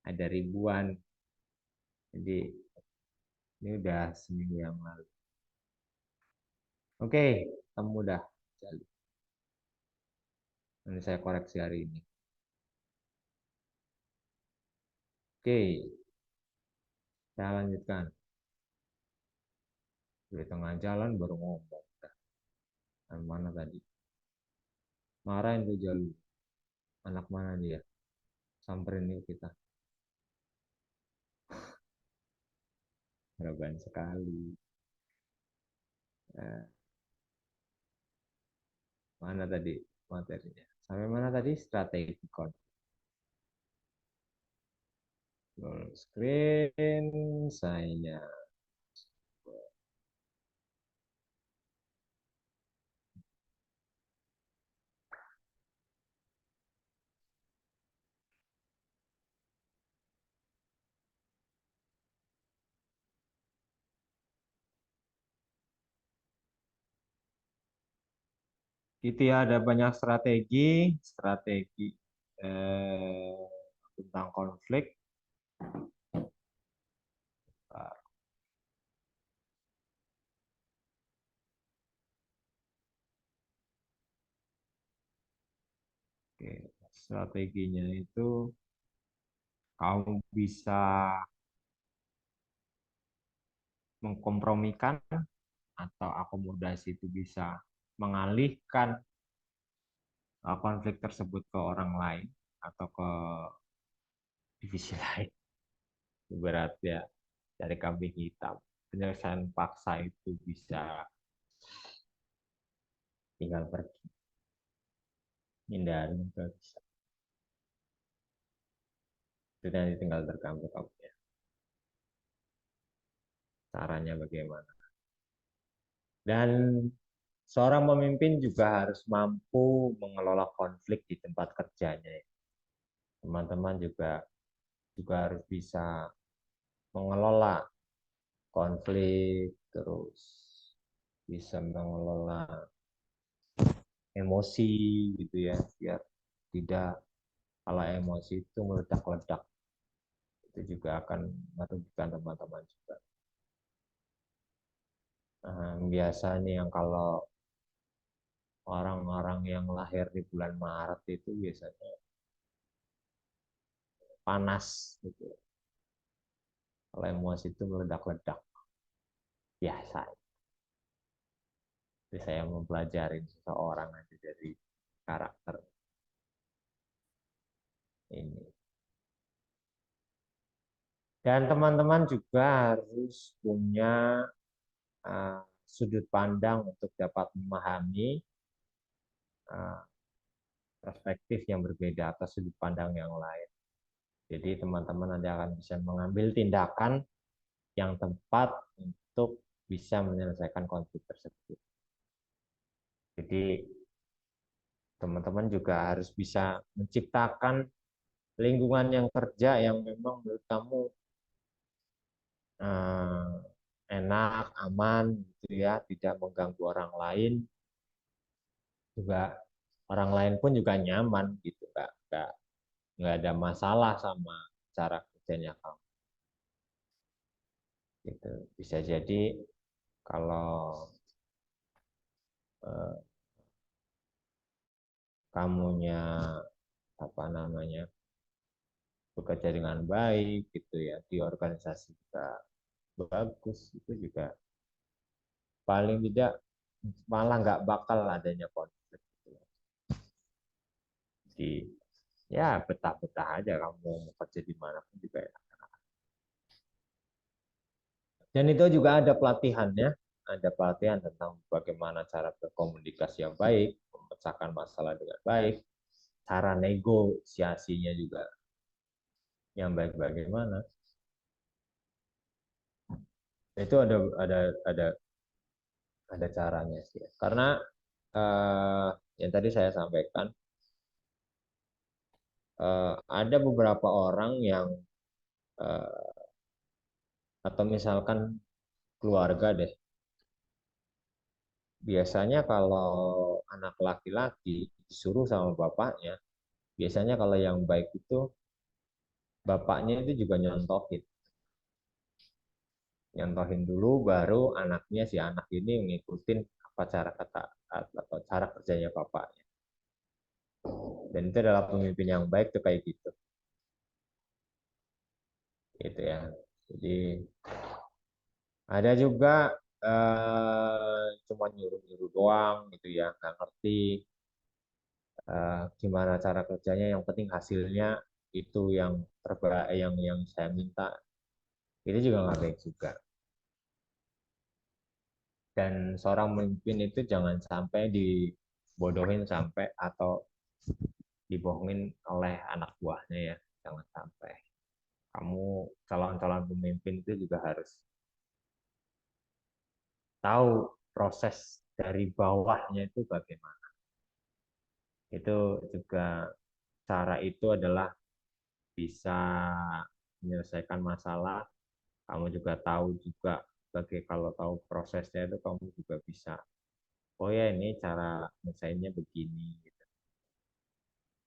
ada ribuan. Jadi ini udah seminggu yang lalu. Oke, kamu udah Jalu. Ini saya koreksi hari ini. Oke, saya lanjutkan. Di tengah jalan baru ngomong. Dan mana tadi? Marah itu Jalu. Anak mana dia? Samperin yuk kita. Harapan sekali. Nah, mana tadi materinya? Sampai mana tadi? Strategi konflik. Full screen saya. Itu ya, ada banyak strategi tentang konflik. Oke, strateginya itu kamu bisa mengkompromikan atau akomodasi itu bisa mengalihkan konflik tersebut ke orang lain atau ke divisi lain. Berat ya, dari kambing hitam. Penyelesaian paksa itu bisa tinggal pergi, hindari juga bisa. Itu nanti tinggal tergantung kamu ya. Caranya bagaimana. Dan seorang pemimpin juga harus mampu mengelola konflik di tempat kerjanya. Teman-teman juga harus bisa mengelola konflik, terus bisa mengelola emosi gitu ya, biar tidak, kalau emosi itu meledak-ledak, itu juga akan merugikan teman-teman juga. Biasanya yang kalau orang-orang yang lahir di bulan Maret itu biasanya panas gitu. Kalau emosi itu meledak-ledak biasa. Jadi saya mempelajari seseorang aja dari karakter ini. Dan teman-teman juga harus punya sudut pandang untuk dapat memahami perspektif yang berbeda atau sudut pandang yang lain. Jadi teman-teman nanti akan bisa mengambil tindakan yang tepat untuk bisa menyelesaikan konflik tersebut. Jadi teman-teman juga harus bisa menciptakan lingkungan yang kerja yang memang menurut kamu enak, aman, gitu ya, tidak mengganggu orang lain, juga orang lain pun juga nyaman, gitu, nggak ada masalah sama cara kerjanya kamu. Gitu. Bisa jadi kalau kamunya apa namanya bekerja dengan baik, gitu ya, di organisasi juga bagus, itu juga paling tidak malah nggak bakal adanya konflik. Gitu. Jadi ya betah-betah aja kamu mau kerja di mana pun juga enak. Dan itu juga ada pelatihannya, ada pelatihan tentang bagaimana cara berkomunikasi yang baik, memecahkan masalah dengan baik, cara negosiasinya juga yang baik bagaimana. Itu ada caranya sih. Karena yang tadi saya sampaikan ada beberapa orang yang atau misalkan keluarga deh. Biasanya kalau anak laki-laki disuruh sama bapaknya, biasanya kalau yang baik itu bapaknya itu juga nyontohin. Nyontohin dulu baru anaknya, si anak ini ngikutin apa cara kata atau cara kerjanya bapaknya. Dan itu adalah pemimpin yang baik tuh kayak gitu. Gitu ya. Jadi ada juga cuma nyuruh-nyuruh doang gitu ya, nggak ngerti gimana cara kerjanya, yang penting hasilnya itu yang terbaik, yang saya minta. Itu juga nggak baik juga. Dan seorang pemimpin itu jangan sampai dibodohin sampai atau dibohongin oleh anak buahnya ya, jangan sampai. Kamu calon-calon pemimpin itu juga harus tahu proses dari bawahnya itu bagaimana. Itu juga cara itu adalah bisa menyelesaikan masalah. Kamu juga tahu juga sebagai, kalau tahu prosesnya itu kamu juga bisa, oh ya ini cara menyelesaikannya begini gitu.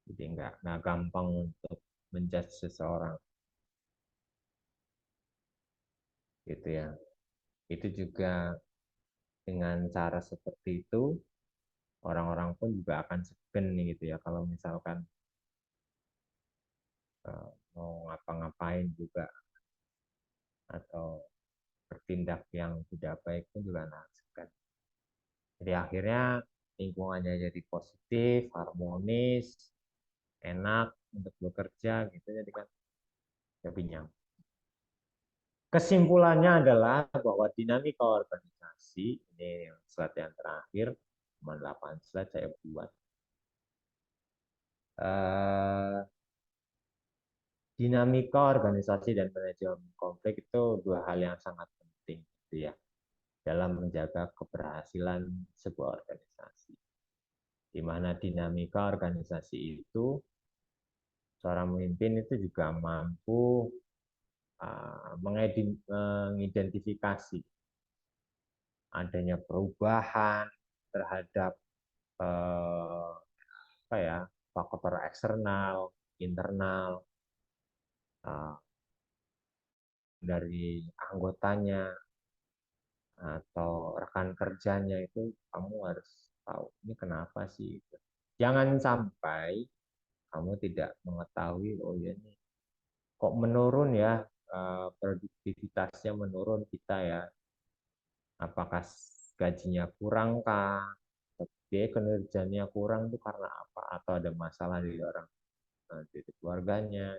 Jadi nggak gampang untuk menjudge seseorang gitu ya. Itu juga dengan cara seperti itu orang-orang pun juga akan segan nih gitu ya, kalau misalkan mau ngapa-ngapain juga atau bertindak yang tidak baik pun juga akan segan. Jadi akhirnya lingkungannya jadi positif, harmonis, enak untuk bekerja gitu, jadi kan lebih nyaman. Kesimpulannya adalah bahwa dinamika organisasi, ini slide yang terakhir, cuma 8 slide saya buat. Dinamika organisasi dan manajemen konflik itu dua hal yang sangat penting gitu ya, dalam menjaga keberhasilan sebuah organisasi. Di mana dinamika organisasi itu, seorang pemimpin itu juga mampu mengidentifikasi adanya perubahan terhadap apa ya, faktor eksternal, internal dari anggotanya atau rekan kerjanya, itu kamu harus tahu ini kenapa sih. Jangan sampai kamu tidak mengetahui, oh ya ini kok menurun ya, produktivitasnya menurun kita ya, apakah gajinya kurang kah, biaya kinerjanya kurang itu karena apa, atau ada masalah di orang di keluarganya.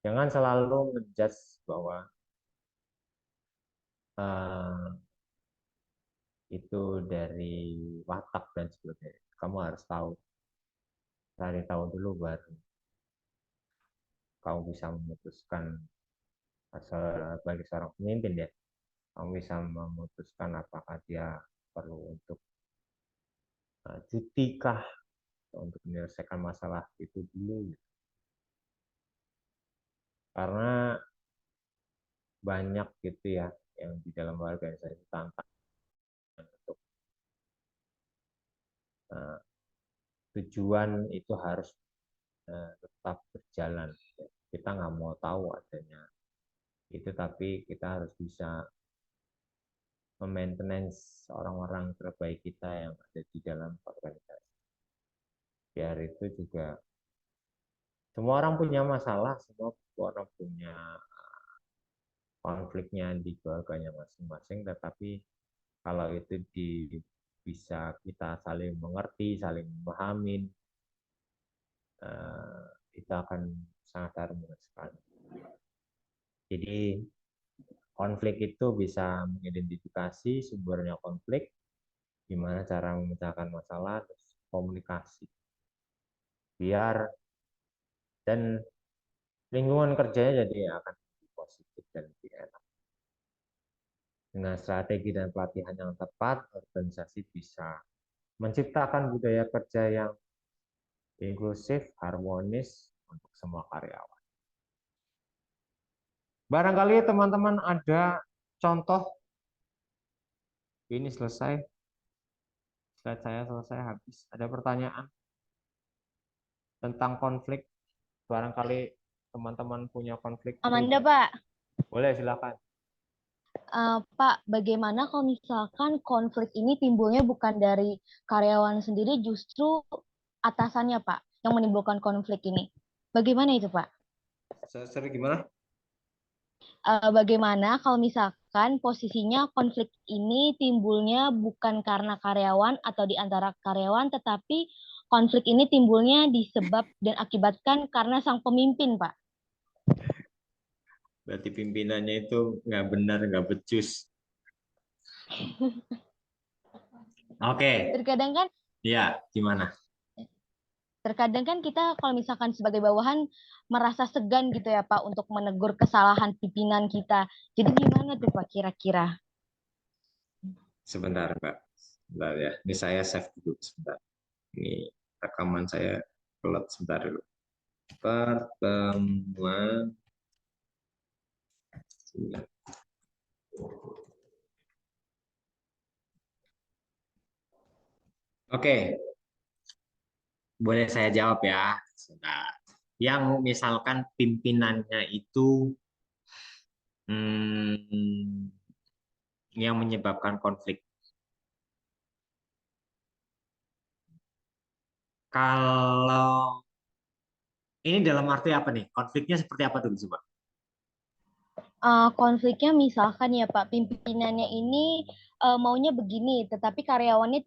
Jangan selalu menjudge bahwa itu dari watak dan sebagainya. Kamu harus tahu, cari tahu dulu baru kamu bisa memutuskan. Sebagai seorang pemimpin ya, kamu bisa memutuskan apakah dia perlu untuk cuti kah, untuk menyelesaikan masalah itu dulu. Karena banyak gitu ya yang di dalam organisasi tantangan untuk tujuan itu harus tetap berjalan. Kita nggak mau tahu adanya itu, tapi kita harus bisa memaintenance orang-orang terbaik kita yang ada di dalam organisasi. Biar itu juga, semua orang punya masalah, semua orang punya konfliknya di keluarganya masing-masing, tetapi kalau itu bisa kita saling mengerti, saling memahami, itu akan sangat harmonis sekali. Jadi konflik itu bisa mengidentifikasi sumbernya konflik, gimana cara memecahkan masalah, terus komunikasi. Dan lingkungan kerjanya jadi akan lebih positif dan lebih enak. Dengan strategi dan pelatihan yang tepat, organisasi bisa menciptakan budaya kerja yang inklusif, harmonis untuk semua karyawan. Barangkali teman-teman ada contoh. Ini selesai. Slide saya selesai, habis. Ada pertanyaan tentang konflik? Barangkali teman-teman punya konflik. Amanda, Pak. Boleh, silakan. Pak, bagaimana kalau misalkan konflik ini timbulnya bukan dari karyawan sendiri, justru atasannya, Pak, yang menimbulkan konflik ini? Bagaimana itu, Pak? Sorry, gimana? Bagaimana kalau misalkan posisinya konflik ini timbulnya bukan karena karyawan atau di antara karyawan, tetapi konflik ini timbulnya disebab dan akibatkan karena sang pemimpin, Pak? Berarti pimpinannya itu nggak benar, nggak becus. Oke. Terkadang kan Ya, gimana? Terkadang kan kita kalau misalkan sebagai bawahan merasa segan gitu ya Pak untuk menegur kesalahan pimpinan kita. Jadi gimana tuh Pak kira-kira? Sebentar, Mbak. Sebentar ya. Ini saya save dulu sebentar. Ini rekaman saya kelat sebentar dulu. Pertemuan. Oke. Boleh saya jawab ya. Sebentar. Yang misalkan pimpinannya itu yang menyebabkan konflik. Kalau ini dalam arti apa nih? Konfliknya seperti apa dulu coba? Konfliknya misalkan ya Pak, pimpinannya ini maunya begini, tetapi karyawannya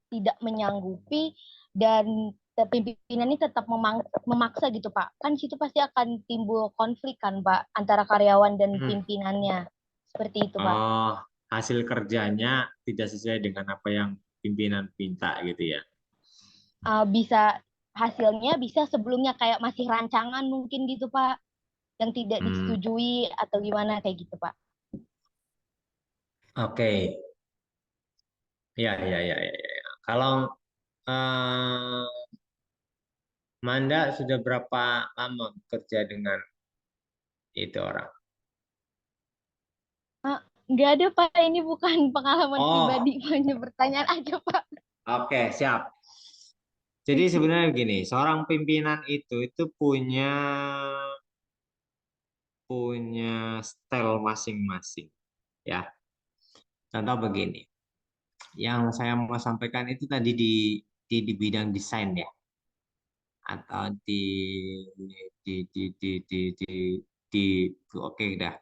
tidak menyanggupi dan pimpinan ini tetap memaksa gitu Pak. Kan situ pasti akan timbul konflik kan Pak antara karyawan dan pimpinannya. Seperti itu Pak. Oh, hasil kerjanya tidak sesuai dengan apa yang pimpinan minta gitu ya. Bisa hasilnya bisa sebelumnya kayak masih rancangan mungkin gitu Pak, yang tidak disetujui atau gimana kayak gitu Pak. Oke. Ya. Kalau eh, Manda sudah berapa lama bekerja dengan itu orang? Nggak ada Pak, ini bukan pengalaman Oh, pribadi, hanya pertanyaan aja Pak. oke, siap. Jadi sebenarnya begini, seorang pimpinan itu punya style masing-masing, ya. Contoh begini, yang saya mau sampaikan itu tadi di bidang desain ya, atau di oke dah.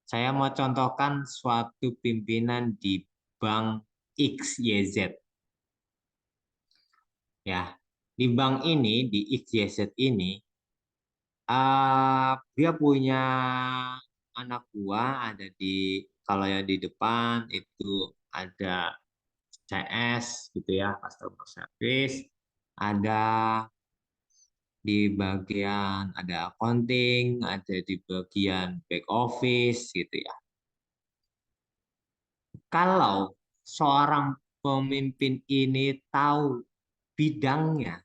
Saya mau contohkan suatu pimpinan di bank XYZ. Ya, di bank ini, di XYZ ini, dia punya anak buah ada kalau yang di depan itu ada CS gitu ya, customer service, ada di bagian ada accounting, ada di bagian back office gitu ya. Kalau seorang pemimpin ini tahu bidangnya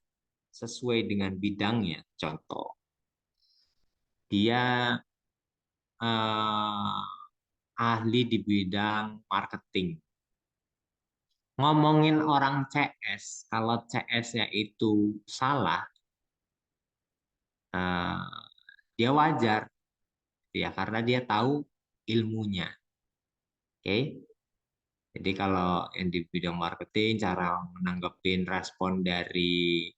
sesuai dengan bidangnya, contoh dia eh, ahli di bidang marketing. Ngomongin orang CS, kalau CS-nya itu salah, eh, dia wajar, ya karena dia tahu ilmunya. Oke, jadi kalau yang di bidang marketing, cara menanggapin respon dari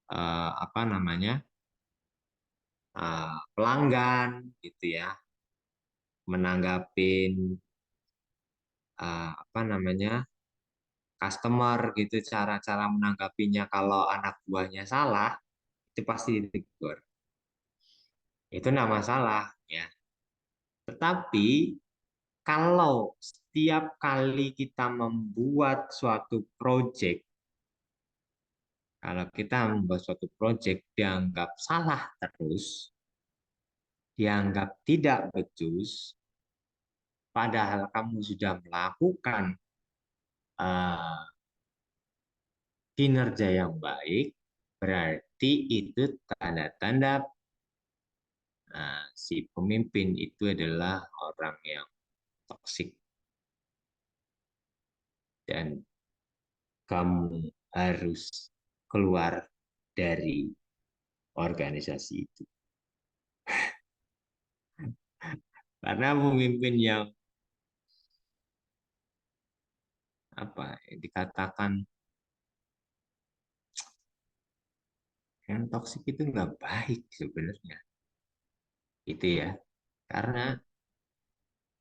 apa namanya pelanggan, gitu ya, menanggapin apa namanya customer gitu, cara-cara menanggapinya kalau anak buahnya salah itu pasti ditegur. Itu nggak masalah ya. Tetapi kalau setiap kali kita membuat suatu project, kalau kita membuat suatu project dianggap salah terus, dianggap tidak becus, padahal kamu sudah melakukan uh, kinerja yang baik, berarti itu tanda-tanda si pemimpin itu adalah orang yang toksik dan kamu harus keluar dari organisasi itu. Karena pemimpin yang apa dikatakan yang toksik itu nggak baik sebenarnya. Itu ya. Karena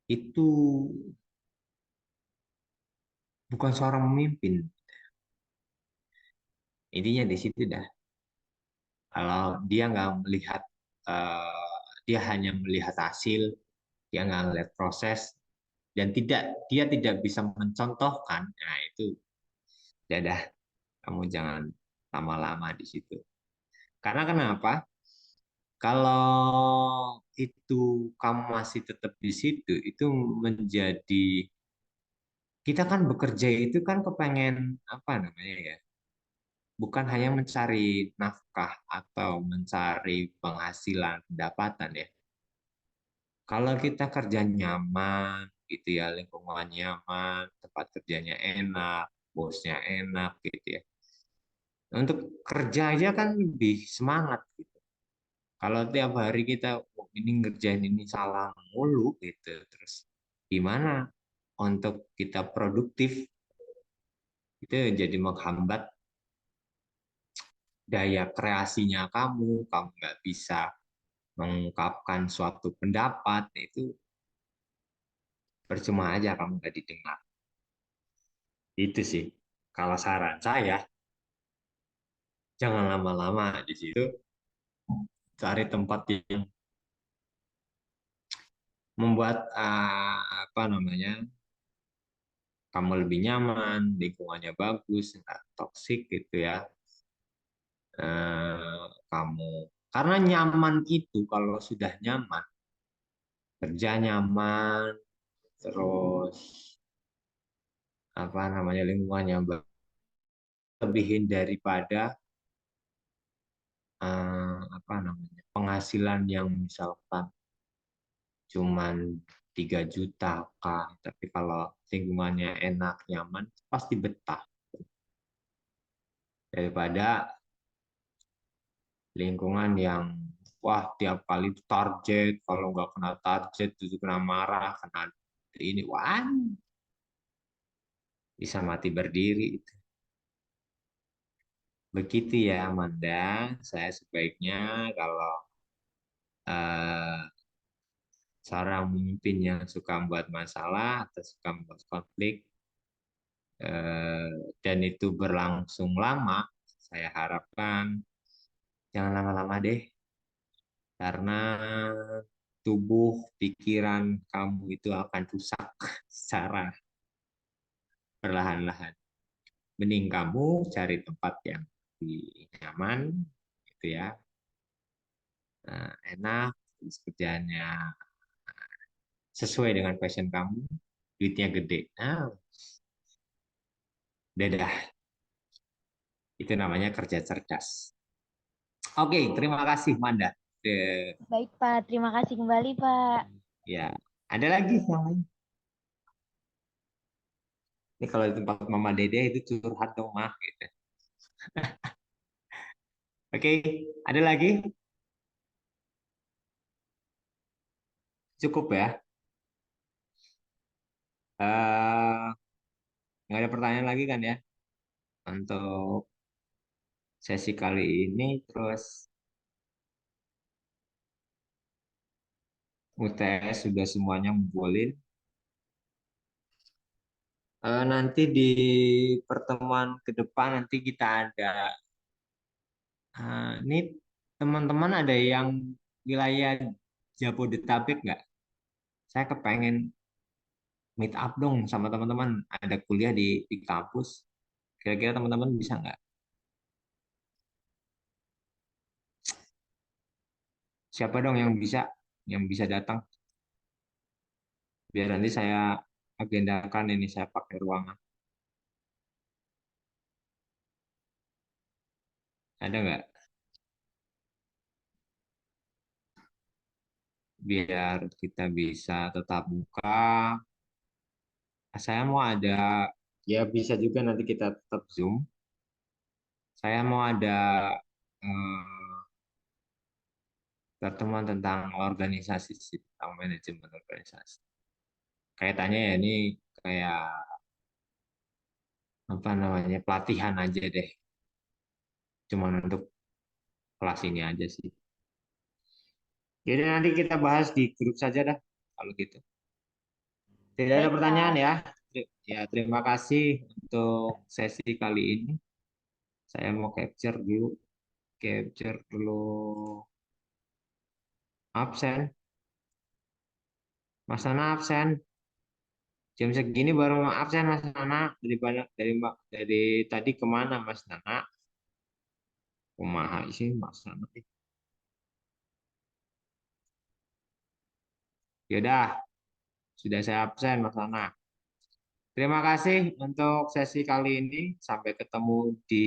itu bukan seorang pemimpin. Intinya di situ dah. Kalau dia nggak melihat, dia hanya melihat hasil, dia nggak melihat proses, dan dia tidak bisa mencontohkan, nah itu dadah, kamu jangan lama-lama di situ. Karena kenapa? Kalau itu kamu masih tetap di situ, itu menjadi kita kan bekerja itu kan kepengen apa namanya ya? Bukan hanya mencari nafkah atau mencari penghasilan pendapatan ya. Kalau kita kerja nyaman, gitu ya, lingkungan nyaman, tempat kerjanya enak, bosnya enak, gitu ya. Untuk kerja aja kan lebih semangat gitu. Kalau tiap hari kita oh, ini ngerjain ini salah mulu gitu, terus gimana untuk kita produktif itu jadi menghambat daya kreasinya kamu nggak bisa mengungkapkan suatu pendapat itu percuma aja kamu nggak didengar. Itu sih. Kalau saran saya, jangan lama-lama di situ. Cari tempat yang membuat apa namanya, kamu lebih nyaman, lingkungannya bagus, nggak toksik gitu ya. Kamu karena nyaman itu kalau sudah nyaman, kerja nyaman, terus apa namanya lingkungannya lebihin daripada apa namanya penghasilan yang misalkan cuman 3 juta kah, tapi kalau lingkungannya enak nyaman pasti betah daripada lingkungan yang wah tiap kali itu target, kalau nggak kena target itu kena marah, kena ini wah bisa mati berdiri. Begitu ya Amanda, saya sebaiknya kalau eh, seorang pemimpin yang suka membuat masalah atau suka membuat konflik dan itu berlangsung lama, saya harapkan jangan lama-lama deh, karena tubuh, pikiran kamu itu akan rusak secara perlahan-lahan. Mending kamu cari tempat yang lebih nyaman, gitu ya, enak, terus kerjaannya sesuai dengan passion kamu, duitnya gede. Nah, dadah. Itu namanya kerja cerdas. Oke, terima kasih Manda. Baik, Pak. Terima kasih kembali, Pak. Ya, ada lagi yang lain? Ini kalau di tempat Mama Dede itu curhat dong, mah. Gitu. Oke, ada lagi? Cukup ya. Eh, nggak ada pertanyaan lagi kan ya untuk sesi kali ini. Terus UTS sudah semuanya ngumpulin. Nanti di pertemuan ke depan nanti kita ada. Ini teman-teman ada yang wilayah Jabodetabek nggak? Saya kepengen meet up dong sama teman-teman. Ada kuliah di kampus. Kira-kira teman-teman bisa nggak? Siapa dong yang bisa datang? Biar nanti saya agendakan ini saya pakai ruangan. Ada nggak? Biar kita bisa tetap buka. Saya mau ada, ya bisa juga nanti kita tetap Zoom. Saya mau ada eh, pertemuan tentang organisasi, sih, tentang manajemen organisasi. Kaitannya ya ini kayak apa namanya pelatihan aja deh. Cuman untuk kelas ini aja sih. Jadi nanti kita bahas di grup saja dah kalau gitu. Tidak ada Baik, pertanyaan Pak. ya. Ya, terima kasih untuk sesi kali ini. Saya mau capture dulu absen. Mas Nana absen. Jam segini baru mau absen Mas Nana. Dari tadi kemana Mas Nana? Kumaha sih Mas Nana? Yaudah, sudah saya absen Mas Nana. Terima kasih untuk sesi kali ini. Sampai ketemu di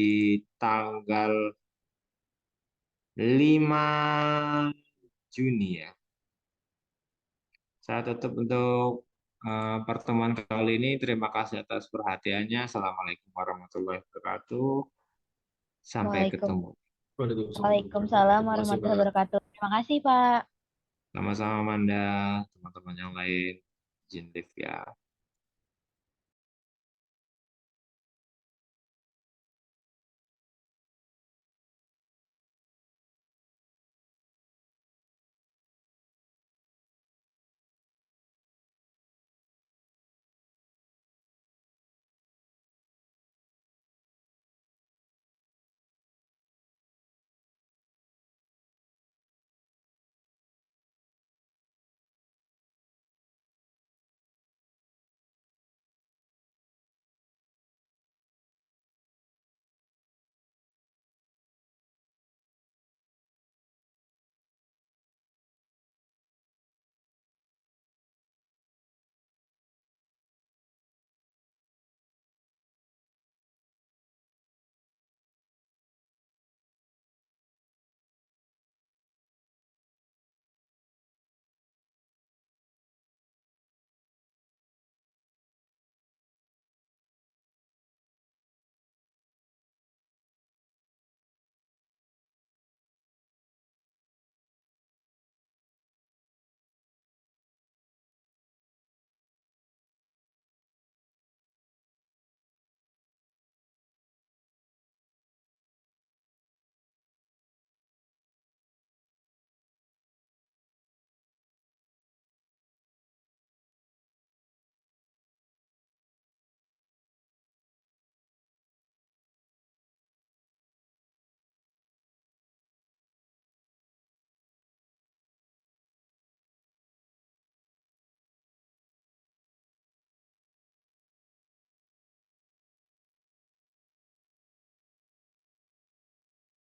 tanggal 5 Juni ya. Saya tutup untuk pertemuan kali ini. Terima kasih atas perhatiannya. Assalamualaikum warahmatullahi wabarakatuh. Sampai Waalaikum- ketemu. Waalaikumsalam warahmatullahi wabarakatuh. Terima kasih, Pak. Sama-sama Manda, teman-teman yang lain. Izin live ya.